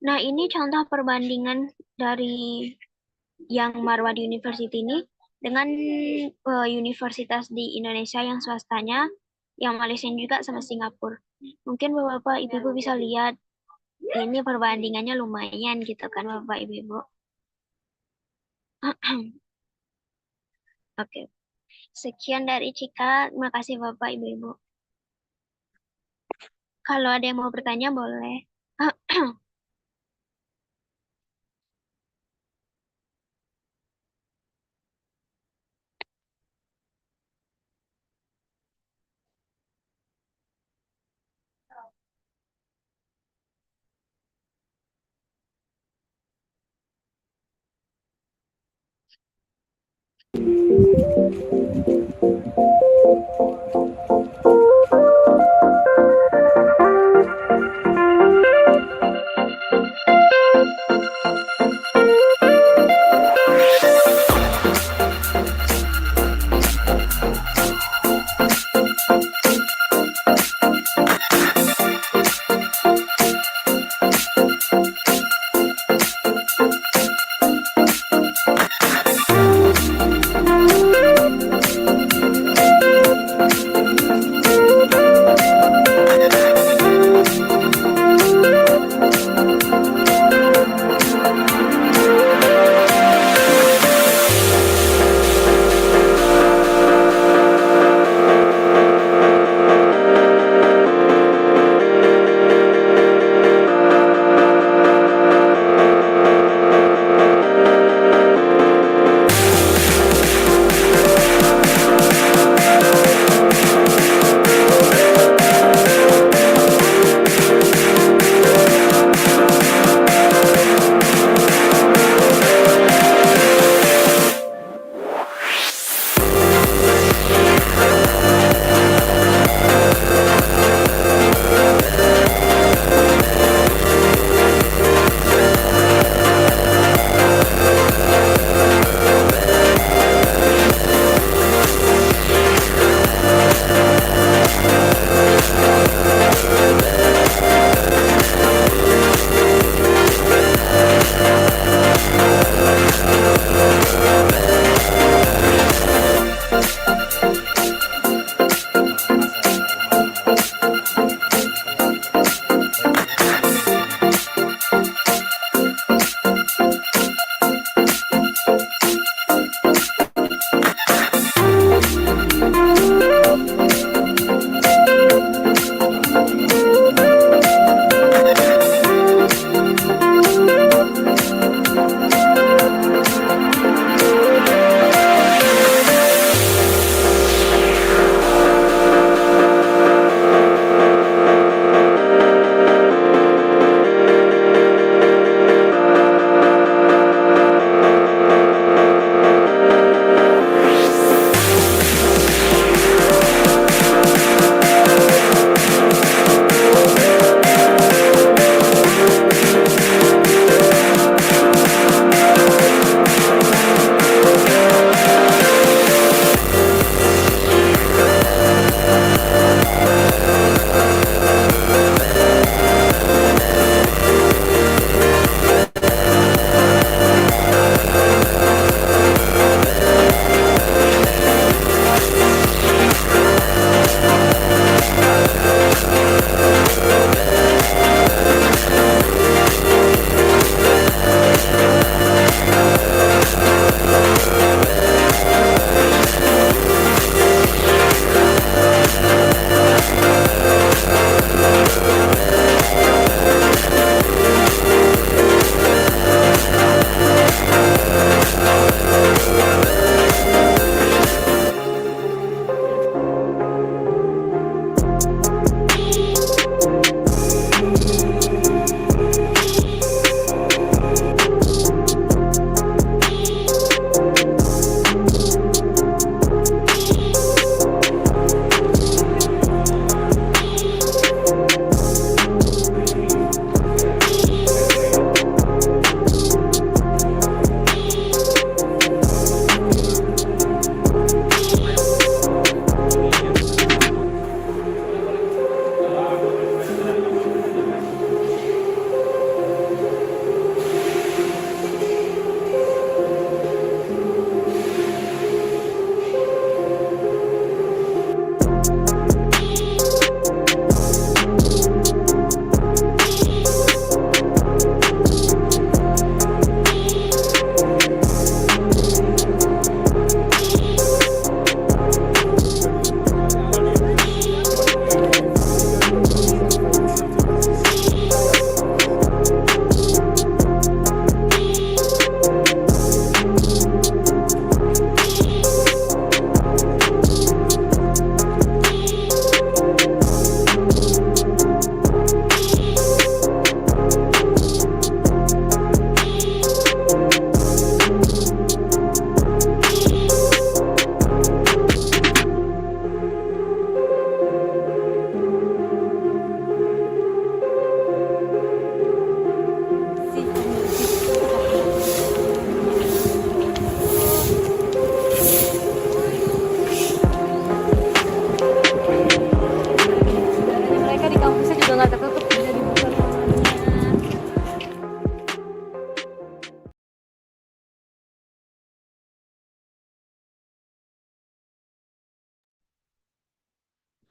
Nah ini contoh perbandingan dari yang Marwadi University ini dengan universitas di Indonesia yang swastanya, yang Malaysia juga sama Singapura. Mungkin Bapak Ibu bisa lihat ini perbandingannya lumayan gitu kan Bapak Ibu. Oke. Sekian dari Cika. Terima kasih Bapak Ibu. Kalau ada yang mau bertanya boleh.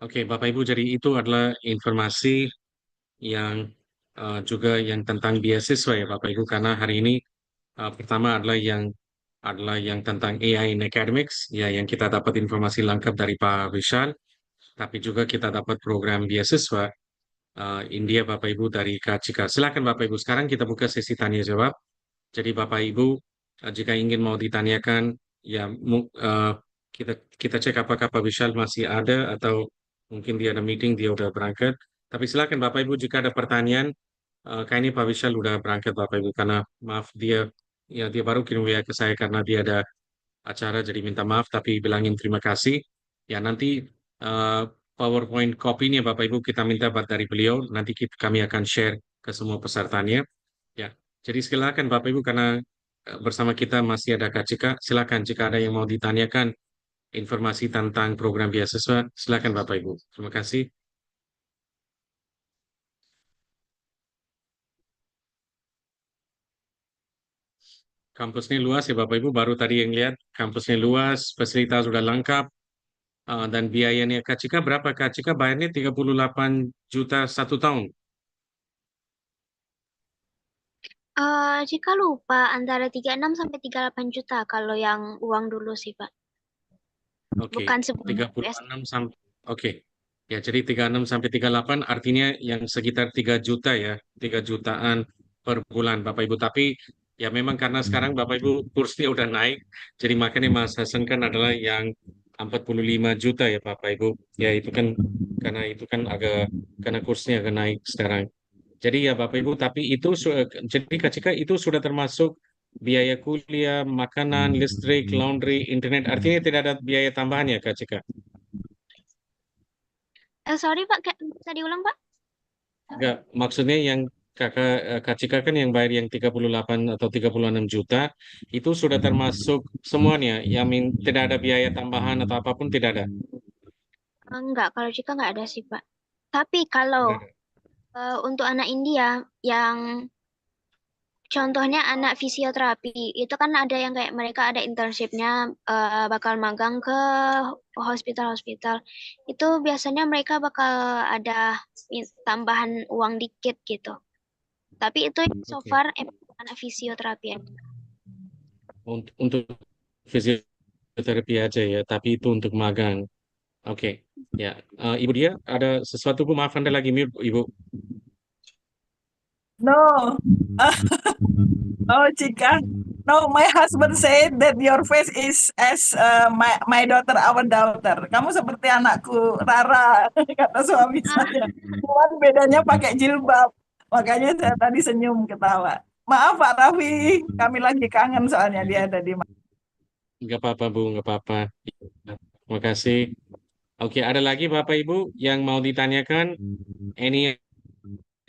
Oke, Bapak Ibu, jadi itu adalah informasi yang juga yang tentang beasiswa ya Bapak Ibu, karena hari ini pertama adalah yang tentang AI in Academics, ya yang kita dapat informasi lengkap dari Pak Vishal, tapi juga kita dapat program beasiswa India Bapak Ibu dari Kak Cika. Silakan Bapak Ibu, sekarang kita buka sesi tanya jawab. Jadi Bapak Ibu, jika ingin mau ditanyakan, ya kita kita cek apakah Pak Vishal masih ada atau mungkin dia ada meeting, dia udah berangkat. Tapi silakan Bapak Ibu jika ada pertanyaan, kayaknya Pak Vishal udah berangkat Bapak Ibu karena maaf dia baru kirim WA ke saya karena dia ada acara jadi minta maaf tapi bilangin terima kasih. Ya nanti eh, PowerPoint copy-nya Bapak Ibu kita minta dari beliau, nanti kami akan share ke semua pesertanya. Ya, jadi silakan Bapak Ibu karena bersama kita masih ada Kak Cika. Silakan jika ada yang mau ditanyakan informasi tentang program beasiswa, silakan Bapak Ibu. Terima kasih. Kampusnya luas ya Bapak Ibu, baru tadi yang lihat kampusnya luas, fasilitas sudah lengkap, dan biayanya Kak Cika berapa? Kak Cika bayarnya 38 juta 1 tahun. Jika lupa antara 36 sampai 38 juta kalau yang uang dulu sih, Pak. Oke, Bukan sebelum 36 sampai oke. Ya, jadi 36 sampai 38 artinya yang sekitar 3 juta ya, 3 jutaan per bulan Bapak Ibu. Tapi ya memang karena sekarang Bapak Ibu kursnya udah naik, jadi makanya Mas Hasan kan adalah yang 45 juta ya Bapak Ibu. Ya itu kan karena kursnya agak naik sekarang. Jadi ya Bapak Ibu, tapi itu jadi Kak Cika itu sudah termasuk biaya kuliah, makanan, listrik, laundry, internet. Artinya tidak ada biaya tambahan ya Kak Cika? Sorry Pak, bisa diulang Pak? Enggak, maksudnya yang Kak Cika kan yang bayar yang 38 atau 36 juta, itu sudah termasuk semuanya. Tidak ada biaya tambahan atau apapun tidak ada. Enggak, kalau Cika nggak ada sih Pak. Tapi kalau Enggak ada. untuk anak India yang contohnya anak fisioterapi, itu kan ada yang kayak mereka ada internshipnya bakal magang ke hospital-hospital. Itu biasanya mereka bakal ada tambahan uang dikit gitu. Tapi itu so Oke. far anak fisioterapi aja. Untuk fisioterapi aja ya, tapi itu untuk magang. Oke. Ya, Ibu dia ada sesuatu Bu, maaf Anda lagi mute Ibu. No. Oh, Chika. No, my husband said that your face is as my daughter, our daughter. Kamu seperti anakku Rara, kata suami saya. Cuman bedanya pakai jilbab. Makanya saya tadi senyum ketawa. Maaf Pak Raffi, kami lagi kangen soalnya dia ada di mana. Nggak apa-apa Bu, nggak apa-apa. Terima kasih. Oke, ada lagi Bapak Ibu yang mau ditanyakan? Any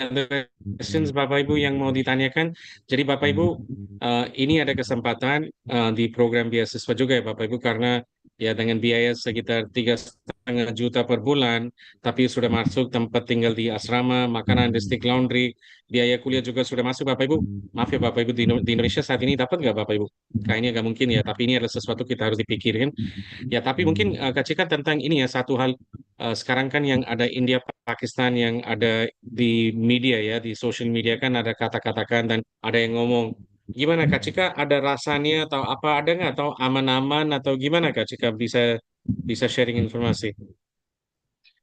other questions Bapak Ibu yang mau ditanyakan? Jadi Bapak Ibu, ini ada kesempatan di program beasiswa juga ya Bapak Ibu, karena ya dengan biaya sekitar 3,5 juta per bulan, tapi sudah masuk tempat tinggal di asrama, makanan, listrik, laundry, biaya kuliah juga sudah masuk Bapak Ibu. Maaf ya Bapak Ibu, di Indonesia saat ini dapat nggak Bapak Ibu? Kayaknya nggak mungkin ya, tapi ini adalah sesuatu kita harus dipikirin. Ya, tapi mungkin Kak Cika tentang ini ya, satu hal sekarang kan yang ada India Pakistan yang ada di media ya, di social media kan ada kata-katakan dan ada yang ngomong gimana Kak Cika, ada rasanya atau apa, ada nggak, atau aman-aman atau gimana Kak Cika, bisa bisa sharing informasi.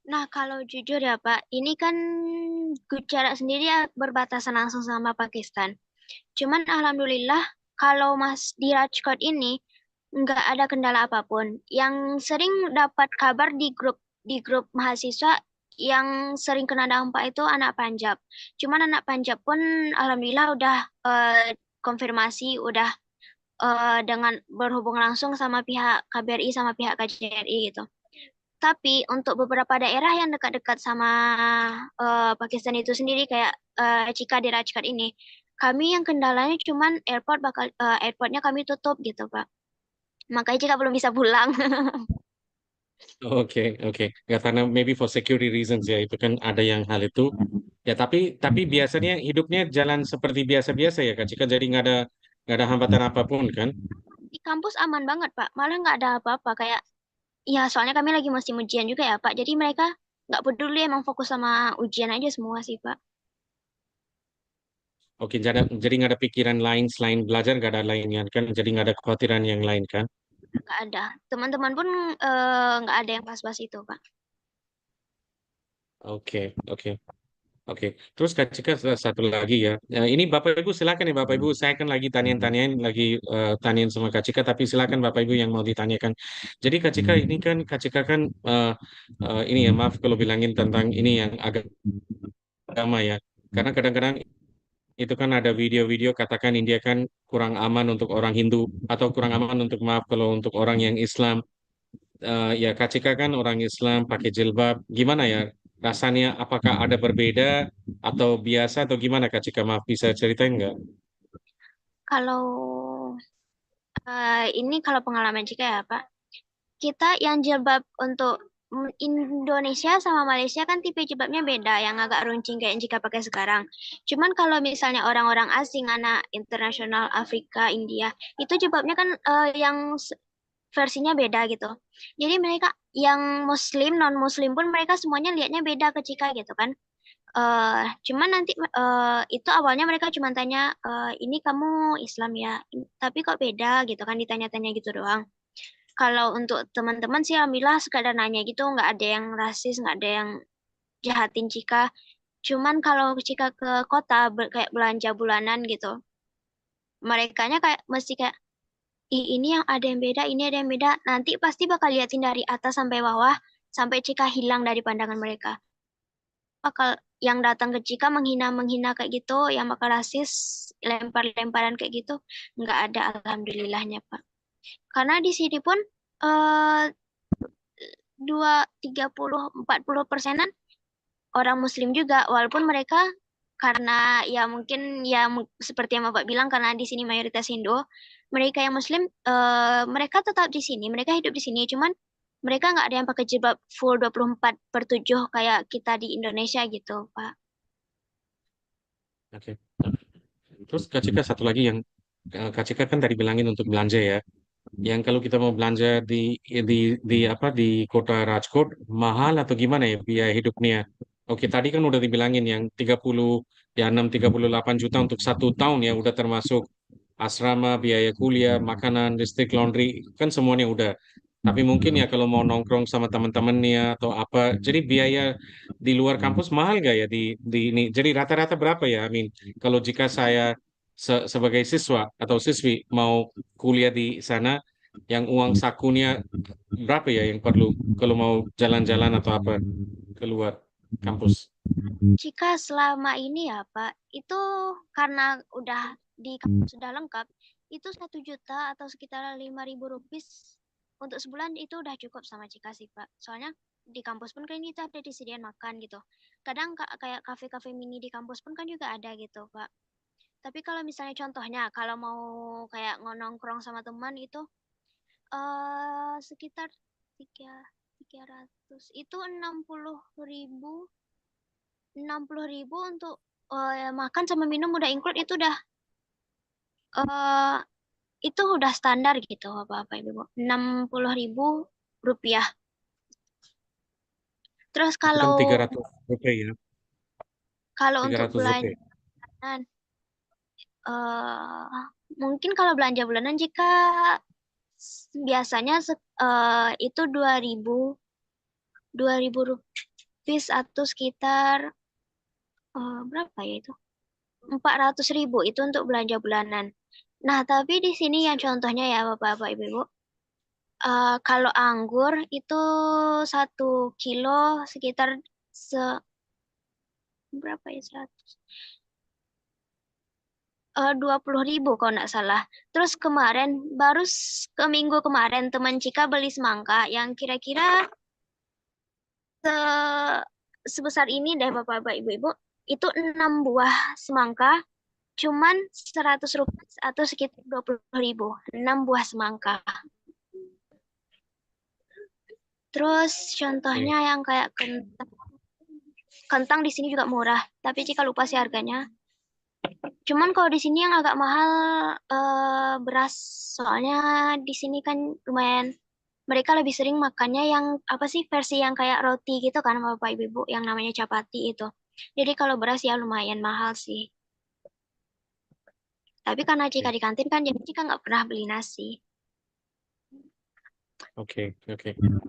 Nah, kalau jujur ya Pak, ini kan Gujarat sendiri ya berbatasan langsung sama Pakistan. Cuman alhamdulillah kalau Mas di Rajkot ini nggak ada kendala apapun. Yang sering dapat kabar di grup mahasiswa yang sering kena dampak itu anak Panjab. Cuman anak Panjab pun alhamdulillah udah konfirmasi, udah dengan berhubung langsung sama pihak KBRI sama pihak KJRI gitu. Tapi untuk beberapa daerah yang dekat-dekat sama Pakistan itu sendiri kayak Cika di Rajkot ini, kami yang kendalanya cuman airportnya kami tutup gitu Pak. Makanya Cika belum bisa pulang. Oke, oke. Ya karena maybe for security reasons ya, itu kan ada yang hal itu. Ya tapi biasanya hidupnya jalan seperti biasa-biasa ya Kak Cika, jadi nggak ada hambatan apapun kan? Di kampus aman banget Pak, malah nggak ada apa-apa kayak Ya, soalnya kami lagi musim ujian juga ya, Pak. Jadi mereka nggak peduli, emang fokus sama ujian aja semua sih, Pak. Oke, jadi nggak ada pikiran lain selain belajar, nggak ada lainnya kan? Jadi nggak ada kekhawatiran yang lain kan? Nggak ada. Teman-teman pun nggak ada yang pas-pas itu, Pak. Oke, oke. Oke, terus Kak Cika satu lagi ya. Ini Bapak Ibu silakan ya Bapak Ibu. Saya kan lagi tanyain lagi tanyain sama Kak Cika, tapi silakan Bapak Ibu yang mau ditanyakan. Jadi Kak Cika ini kan Kak Cika kan ini ya maaf kalau bilangin tentang ini yang agama ya. Karena kadang-kadang itu kan ada video-video katakan India kan kurang aman untuk orang Hindu atau kurang aman untuk maaf kalau untuk orang yang Islam. Ya Kak Cika kan orang Islam pakai jilbab. Gimana ya rasanya? Apakah ada berbeda atau biasa atau gimana Kak Cika? Maaf bisa ceritain nggak? Kalau ini kalau pengalaman Cika ya, Pak. Kita yang jilbab untuk Indonesia sama Malaysia kan tipe jilbabnya beda, yang agak runcing kayak yang Cika pakai sekarang. Cuman kalau misalnya orang-orang asing, anak internasional Afrika, India, itu jilbabnya kan yang versinya beda gitu. Jadi mereka yang Muslim, non-Muslim pun mereka semuanya lihatnya beda ke Cika gitu kan. Cuman nanti itu awalnya mereka cuma tanya, ini kamu Islam ya, tapi kok beda gitu kan, ditanya-tanya gitu doang. Kalau untuk teman-teman sih alhamdulillah sekadar nanya gitu, nggak ada yang rasis, nggak ada yang jahatin Cika. Cuman kalau Cika ke kota kayak belanja bulanan gitu, merekanya kayak mesti kayak, ih ini yang ada yang beda, ini ada yang beda. Nanti pasti bakal liatin dari atas sampai bawah, sampai Cika hilang dari pandangan mereka. Bakal yang datang ke Cika menghina-menghina kayak gitu, yang bakal rasis, lempar-lemparan kayak gitu, nggak ada alhamdulillahnya, Pak. Karena di sini pun eh 30-40-40%-an orang Muslim juga, walaupun mereka karena ya mungkin ya seperti yang Bapak bilang karena di sini mayoritas Hindu, mereka yang Muslim mereka tetap di sini, mereka hidup di sini, cuman mereka nggak ada yang pakai jilbab full 24/7 kayak kita di Indonesia gitu, Pak. Oke. Terus Kak Cika satu lagi yang Kak Cika kan tadi bilangin untuk belanja ya. Yang kalau kita mau belanja di apa di kota Rajkot mahal atau gimana ya biaya hidupnya? Oke, tadi kan udah dibilangin yang 30 ya 38 juta untuk 1 tahun ya udah termasuk asrama, biaya kuliah, makanan, listrik, laundry, kan semuanya udah. Tapi mungkin ya kalau mau nongkrong sama teman-temannya atau apa, jadi biaya di luar kampus mahal nggak ya di ini? Jadi rata-rata berapa ya? Kalau jika saya sebagai siswa atau siswi mau kuliah di sana, yang uang sakunya berapa ya yang perlu kalau mau jalan-jalan atau apa keluar kampus? Jika selama ini ya Pak, itu karena udah di kampus sudah lengkap, itu 1 juta atau sekitar 5.000 rupiah untuk sebulan itu udah cukup sama Cika sih Pak. Soalnya di kampus pun kan kita ada disediain makan gitu. Kadang kayak kafe-kafe mini di kampus pun kan juga ada gitu Pak. Tapi kalau misalnya contohnya, kalau mau kayak nongkrong sama teman itu sekitar tiga 300 itu 60.000 untuk makan sama minum udah include itu udah eh itu udah standar gitu apa-apa Ibu. 60.000 rupiah. Terus Itu kan kalau 300 rupiah ya, kalau tiga untuk ratus belanja rupiah. eh mungkin kalau belanja bulanan jika biasanya itu 2.000 rupiah atau sekitar berapa ya itu? 400.000 itu untuk belanja bulanan. Nah, tapi di sini yang contohnya ya Bapak-Bapak Ibu-Ibu, kalau anggur itu 1 kilo sekitar berapa ya 100? 20.000 kalau nggak salah. Terus kemarin baru ke minggu kemarin teman Cika beli semangka yang kira-kira sebesar ini deh Bapak-Bapak Ibu-Ibu. Itu 6 buah semangka cuman 100 rupiah atau sekitar 20.000. 6 buah semangka. Terus contohnya yang kayak kentang. Kentang di sini juga murah, tapi jika lupa sih harganya. Cuman kalau di sini yang agak mahal beras, soalnya di sini kan lumayan mereka lebih sering makannya yang apa sih versi yang kayak roti gitu kan Bapak Ibu yang namanya chapati itu. Jadi kalau beras ya lumayan mahal sih. Tapi karena Cika di kantin kan jadi Cika nggak pernah beli nasi. Oke.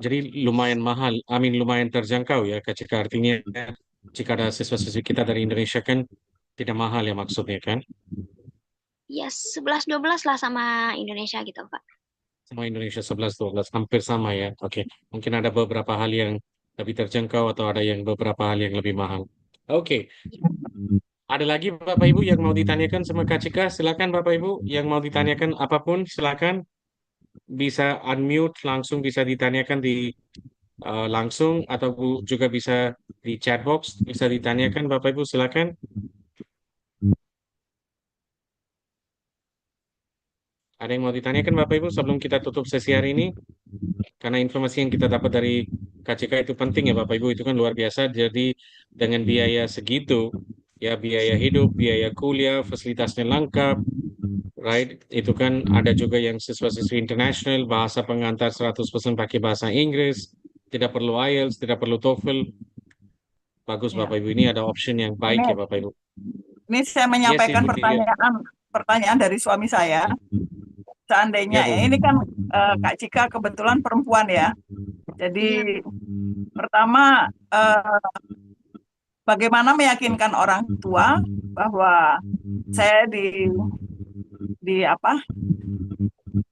Jadi lumayan mahal, lumayan terjangkau ya, Kak Cika. Artinya jika ada siswa-siswi kita dari Indonesia kan tidak mahal ya maksudnya kan? Ya 11-12 lah sama Indonesia gitu Pak. Sama Indonesia 11-12, hampir sama ya. Oke. Mungkin ada beberapa hal yang lebih terjangkau atau ada yang beberapa hal yang lebih mahal. Oke. Ada lagi Bapak Ibu yang mau ditanyakan sama Kak Cika? Silakan Bapak Ibu yang mau ditanyakan apapun silakan bisa unmute langsung bisa ditanyakan di langsung atau juga bisa di chat box bisa ditanyakan Bapak Ibu silakan. Ada yang mau ditanyakan Bapak Ibu sebelum kita tutup sesi hari ini? Karena informasi yang kita dapat dari KCK itu penting ya Bapak Ibu, itu kan luar biasa. Jadi dengan biaya segitu, ya biaya hidup, biaya kuliah, fasilitasnya lengkap, right? Itu kan ada juga yang siswa-siswi internasional, bahasa pengantar 100% pakai bahasa Inggris, tidak perlu IELTS, tidak perlu TOEFL. Bagus Ya. Bapak Ibu, ini ada option yang baik ya Bapak Ibu. Ini saya Yes, menyampaikan Ibu Tia. pertanyaan dari suami saya. Seandainya Ya, Bu. ini kan Kak Cika kebetulan perempuan ya. Jadi pertama bagaimana meyakinkan orang tua bahwa saya di apa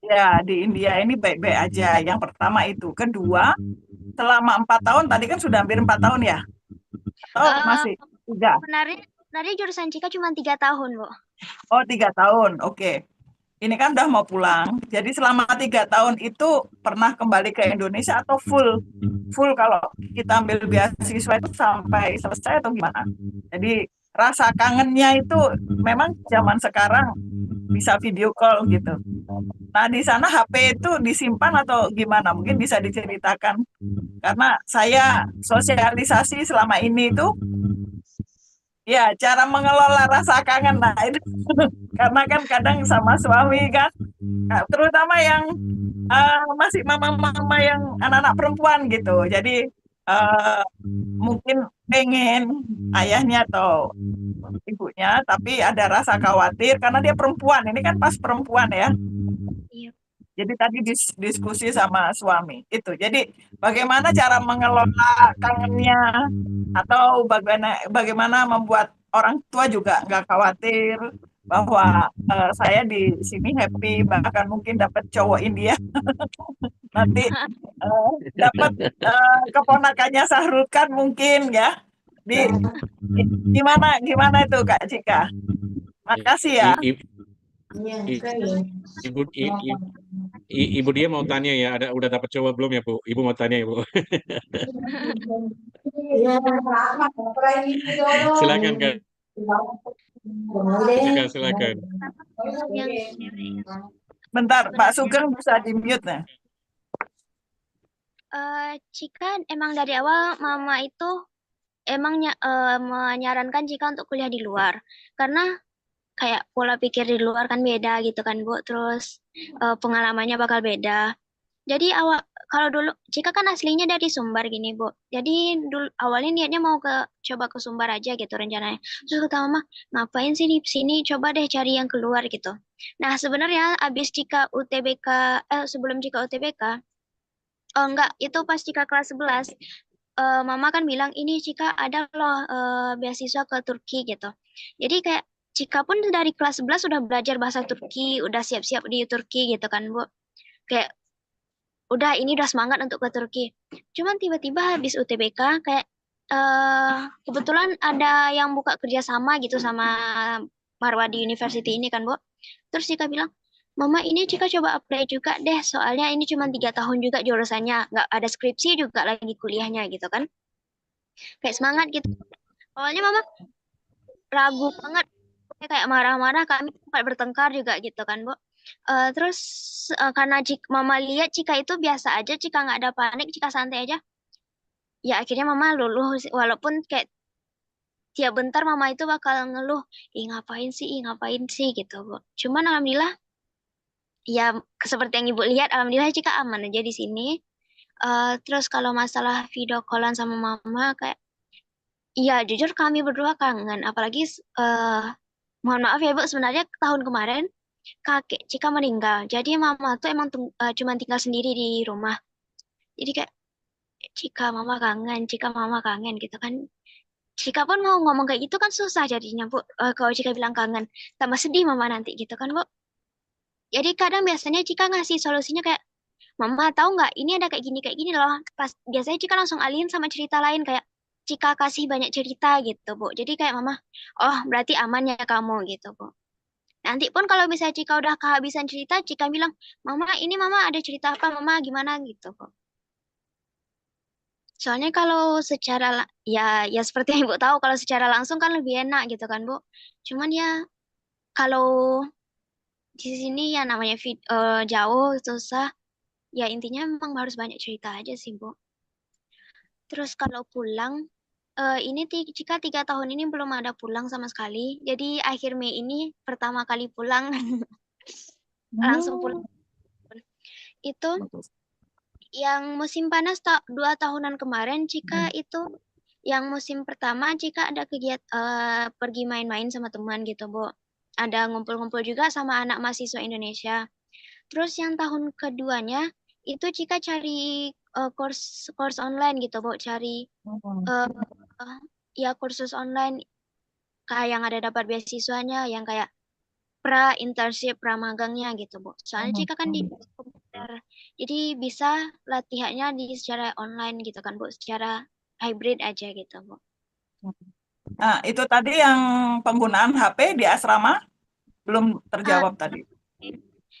ya di India ini baik-baik aja. Yang pertama itu. Kedua, selama 4 tahun tadi kan sudah hampir 4 tahun ya? Atau masih 3? Sebenarnya jurusan Cika cuma 3 tahun, Bu. Oh, 3 tahun. Oke. Ini kan udah mau pulang. Jadi selama 3 tahun itu pernah kembali ke Indonesia atau full kalau kita ambil beasiswa itu sampai selesai atau gimana? Jadi rasa kangennya itu memang zaman sekarang bisa video call gitu. Nah, di sana HP itu disimpan atau gimana? Mungkin bisa diceritakan. Karena saya sosialisasi selama ini itu ya cara mengelola rasa kangen. Nah, itu karena kan kadang sama suami kan, terutama yang masih mama-mama yang anak-anak perempuan gitu. Jadi mungkin pengen ayahnya atau ibunya, tapi ada rasa khawatir karena dia perempuan. Ini kan pas perempuan ya. Iya. Jadi tadi diskusi sama suami itu. Jadi bagaimana cara mengelola kangennya atau bagaimana membuat orang tua juga nggak khawatir bahwa saya di sini happy, bahkan mungkin dapat cowok India nanti dapat keponakannya Sahrul Khan mungkin ya. Gimana itu Kak Cika? Makasih ya. Ibu dia mau tanya ya, udah dapat cowok belum ya Bu? Ibu mau tanya ya Bu? Silakan Kak. Silakan. Bentar, Pak Sugeng bisa di mute nih. Cika emang dari awal mama itu emang menyarankan Cika untuk kuliah di luar karena kayak pola pikir di luar kan beda gitu kan Bu, terus pengalamannya bakal beda. Jadi kalau dulu Cika kan aslinya dari Sumbar gini Bu. Jadi dulu awalnya niatnya mau coba ke Sumbar aja gitu rencananya. Terus kata mama, ngapain sih di sini? Coba deh cari yang keluar gitu. Nah sebenarnya abis Cika UTBK sebelum Cika UTBK, oh enggak, itu pas Cika kelas 11, mama kan bilang ini Cika ada loh beasiswa ke Turki gitu. Jadi kayak Cika pun dari kelas 11 sudah belajar bahasa Turki, udah siap-siap di Turki gitu kan Bu. Kayak udah ini udah semangat untuk ke Turki. Cuman tiba-tiba habis UTBK kayak kebetulan ada yang buka kerjasama gitu sama Marwadi University ini kan Bu. Terus Cika bilang, Mama ini Cika coba apply juga deh, soalnya ini cuma 3 tahun juga jurusannya, nggak ada skripsi juga lagi kuliahnya gitu kan. Kayak semangat gitu. Awalnya Mama ragu banget, kayak marah-marah, kami sempat bertengkar juga gitu kan Bu. Terus karena Mama lihat Cika itu biasa aja, Cika nggak ada panik, Cika santai aja. Ya akhirnya Mama luluh, walaupun kayak tiap bentar Mama itu bakal ngeluh, ih ngapain sih gitu Bu. Cuman alhamdulillah ya seperti yang Ibu lihat, alhamdulillah Cika aman aja di sini. Terus kalau masalah video callan sama mama kayak iya jujur kami berdua kangen, apalagi mohon maaf ya Bu, sebenarnya tahun kemarin kakek Cika meninggal. Jadi mama tuh emang cuma tinggal sendiri di rumah. Jadi kayak Cika mama kangen gitu kan. Cika pun mau ngomong kayak gitu kan susah jadinya Bu. Kalau Cika bilang kangen, tambah sedih mama nanti gitu kan Bu. Jadi kadang biasanya Cika ngasih solusinya kayak, Mama tahu nggak ini ada kayak gini loh. Pas biasanya Cika langsung alihin sama cerita lain kayak Cika kasih banyak cerita gitu Bu. Jadi kayak Mama, oh berarti aman ya kamu gitu Bu. Nanti pun kalau misalnya Cika udah kehabisan cerita, Cika bilang, Mama ini Mama ada cerita apa Mama gimana gitu Bu. Soalnya kalau ya seperti yang Ibu tahu kalau secara langsung kan lebih enak gitu kan Bu. Cuman ya kalau di sini ya namanya jauh susah. Ya intinya memang harus banyak cerita aja sih Bu. Terus kalau pulang, ini Cika 3 tahun ini belum ada pulang sama sekali. Jadi akhir Mei ini pertama kali pulang, langsung pulang. Itu yang musim panas 2 tahunan kemarin Cika itu yang musim pertama Cika ada kegiatan pergi main-main sama teman gitu Bu. Ada ngumpul-ngumpul juga sama anak mahasiswa Indonesia. Terus yang tahun keduanya itu Cika cari course online gitu Bu, cari ya kursus online kayak yang ada dapat beasiswanya, yang kayak internship, magangnya gitu Bu. Soalnya Cika kan di komputer, jadi bisa latihannya secara online gitu kan Bu, secara hybrid aja gitu Bu. Nah, itu tadi yang penggunaan HP di asrama belum terjawab tadi.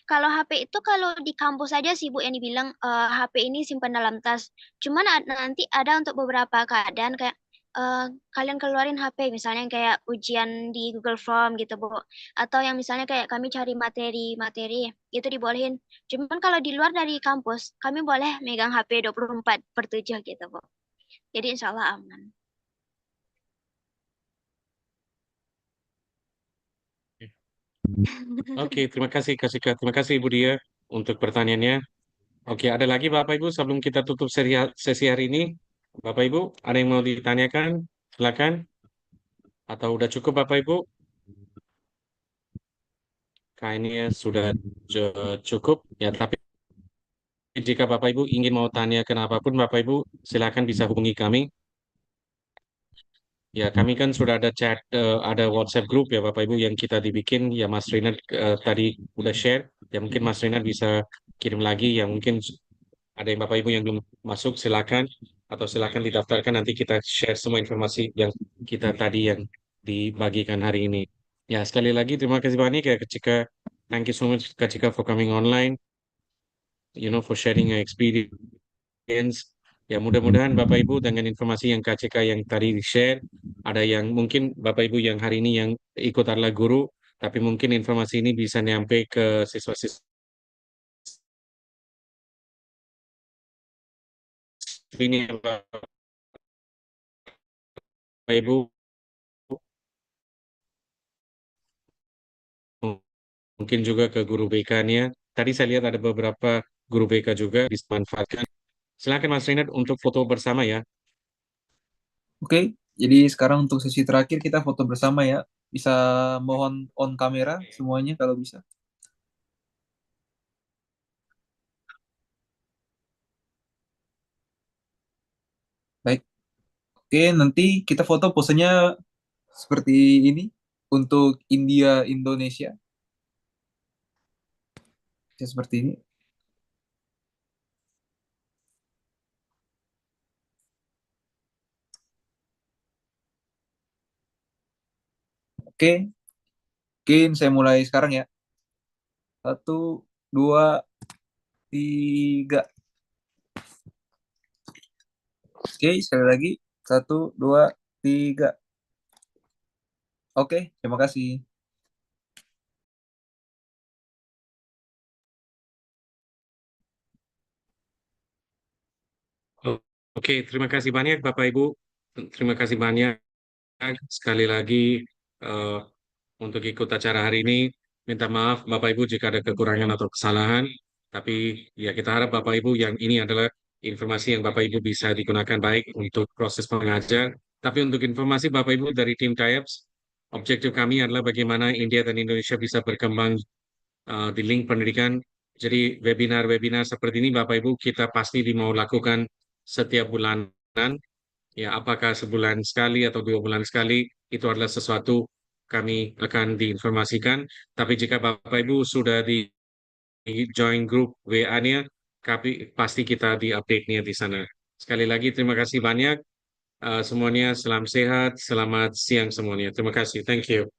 Kalau HP itu kalau di kampus aja sih Bu yang dibilang HP ini simpan dalam tas. Cuman nanti ada untuk beberapa keadaan kayak kalian keluarin HP misalnya kayak ujian di Google Form gitu Bu. Atau yang misalnya kayak kami cari materi-materi itu dibolehin. Cuman kalau di luar dari kampus kami boleh megang HP 24/7 gitu Bu. Jadi insya Allah aman. Oke, terima kasih Kak Sika. Terima kasih Ibu Dia untuk pertanyaannya. Oke, ada lagi Bapak Ibu sebelum kita tutup sesi hari ini. Bapak Ibu, ada yang mau ditanyakan? Silakan. Atau udah cukup Bapak Ibu? Kayaknya sudah cukup. Ya, tapi jika Bapak Ibu ingin mau tanyakan apapun, Bapak Ibu silakan bisa hubungi kami. Ya, kami kan sudah ada chat, ada WhatsApp group ya Bapak Ibu yang kita dibikin. Ya Mas Rinat tadi udah share. Ya mungkin Mas Rinat bisa kirim lagi. Ya mungkin ada yang Bapak Ibu yang belum masuk, silakan. Atau silakan didaftarkan, nanti kita share semua informasi yang kita tadi yang dibagikan hari ini. Ya, sekali lagi terima kasih banyak ya Kak Cika. Thank you so much Kak Cika for coming online, for sharing your experience. Ya, mudah-mudahan Bapak Ibu dengan informasi yang Kak Cika yang tadi di-share, ada yang mungkin Bapak Ibu yang hari ini yang ikut adalah guru, tapi mungkin informasi ini bisa nyampe ke siswa-siswi ini Bapak Ibu. Mungkin juga ke guru BK-nya. Tadi saya lihat ada beberapa guru BK juga dimanfaatkan. Silakan Mas Rinat untuk foto bersama ya. Oke, jadi sekarang untuk sesi terakhir kita foto bersama ya. Bisa mohon on kamera semuanya kalau bisa. Baik. Oke, nanti kita foto posenya seperti ini untuk India Indonesia. Ya, seperti ini. Oke, mungkin saya mulai sekarang ya. 1, 2, 3. Oke, sekali lagi. 1, 2, 3. Oke, terima kasih. Oke, terima kasih banyak Bapak Ibu. Terima kasih banyak sekali lagi untuk ikut acara hari ini. minta maaf Bapak Ibu jika ada kekurangan atau kesalahan. Tapi ya kita harap Bapak Ibu yang ini adalah informasi yang Bapak Ibu bisa digunakan baik untuk proses pengajar. Tapi untuk informasi Bapak Ibu dari tim TAIEPS, objektif kami adalah bagaimana India dan Indonesia bisa berkembang di link pendidikan. Jadi webinar-webinar seperti ini Bapak Ibu kita pasti mau lakukan setiap bulanan. Ya, apakah sebulan sekali atau 2 bulan sekali, itu adalah sesuatu kami akan diinformasikan. Tapi jika Bapak Ibu sudah di join grup WA-nya, pasti kita di-update-nya di sana. Sekali lagi terima kasih banyak semuanya. Salam sehat, selamat siang semuanya. Terima kasih. Thank you.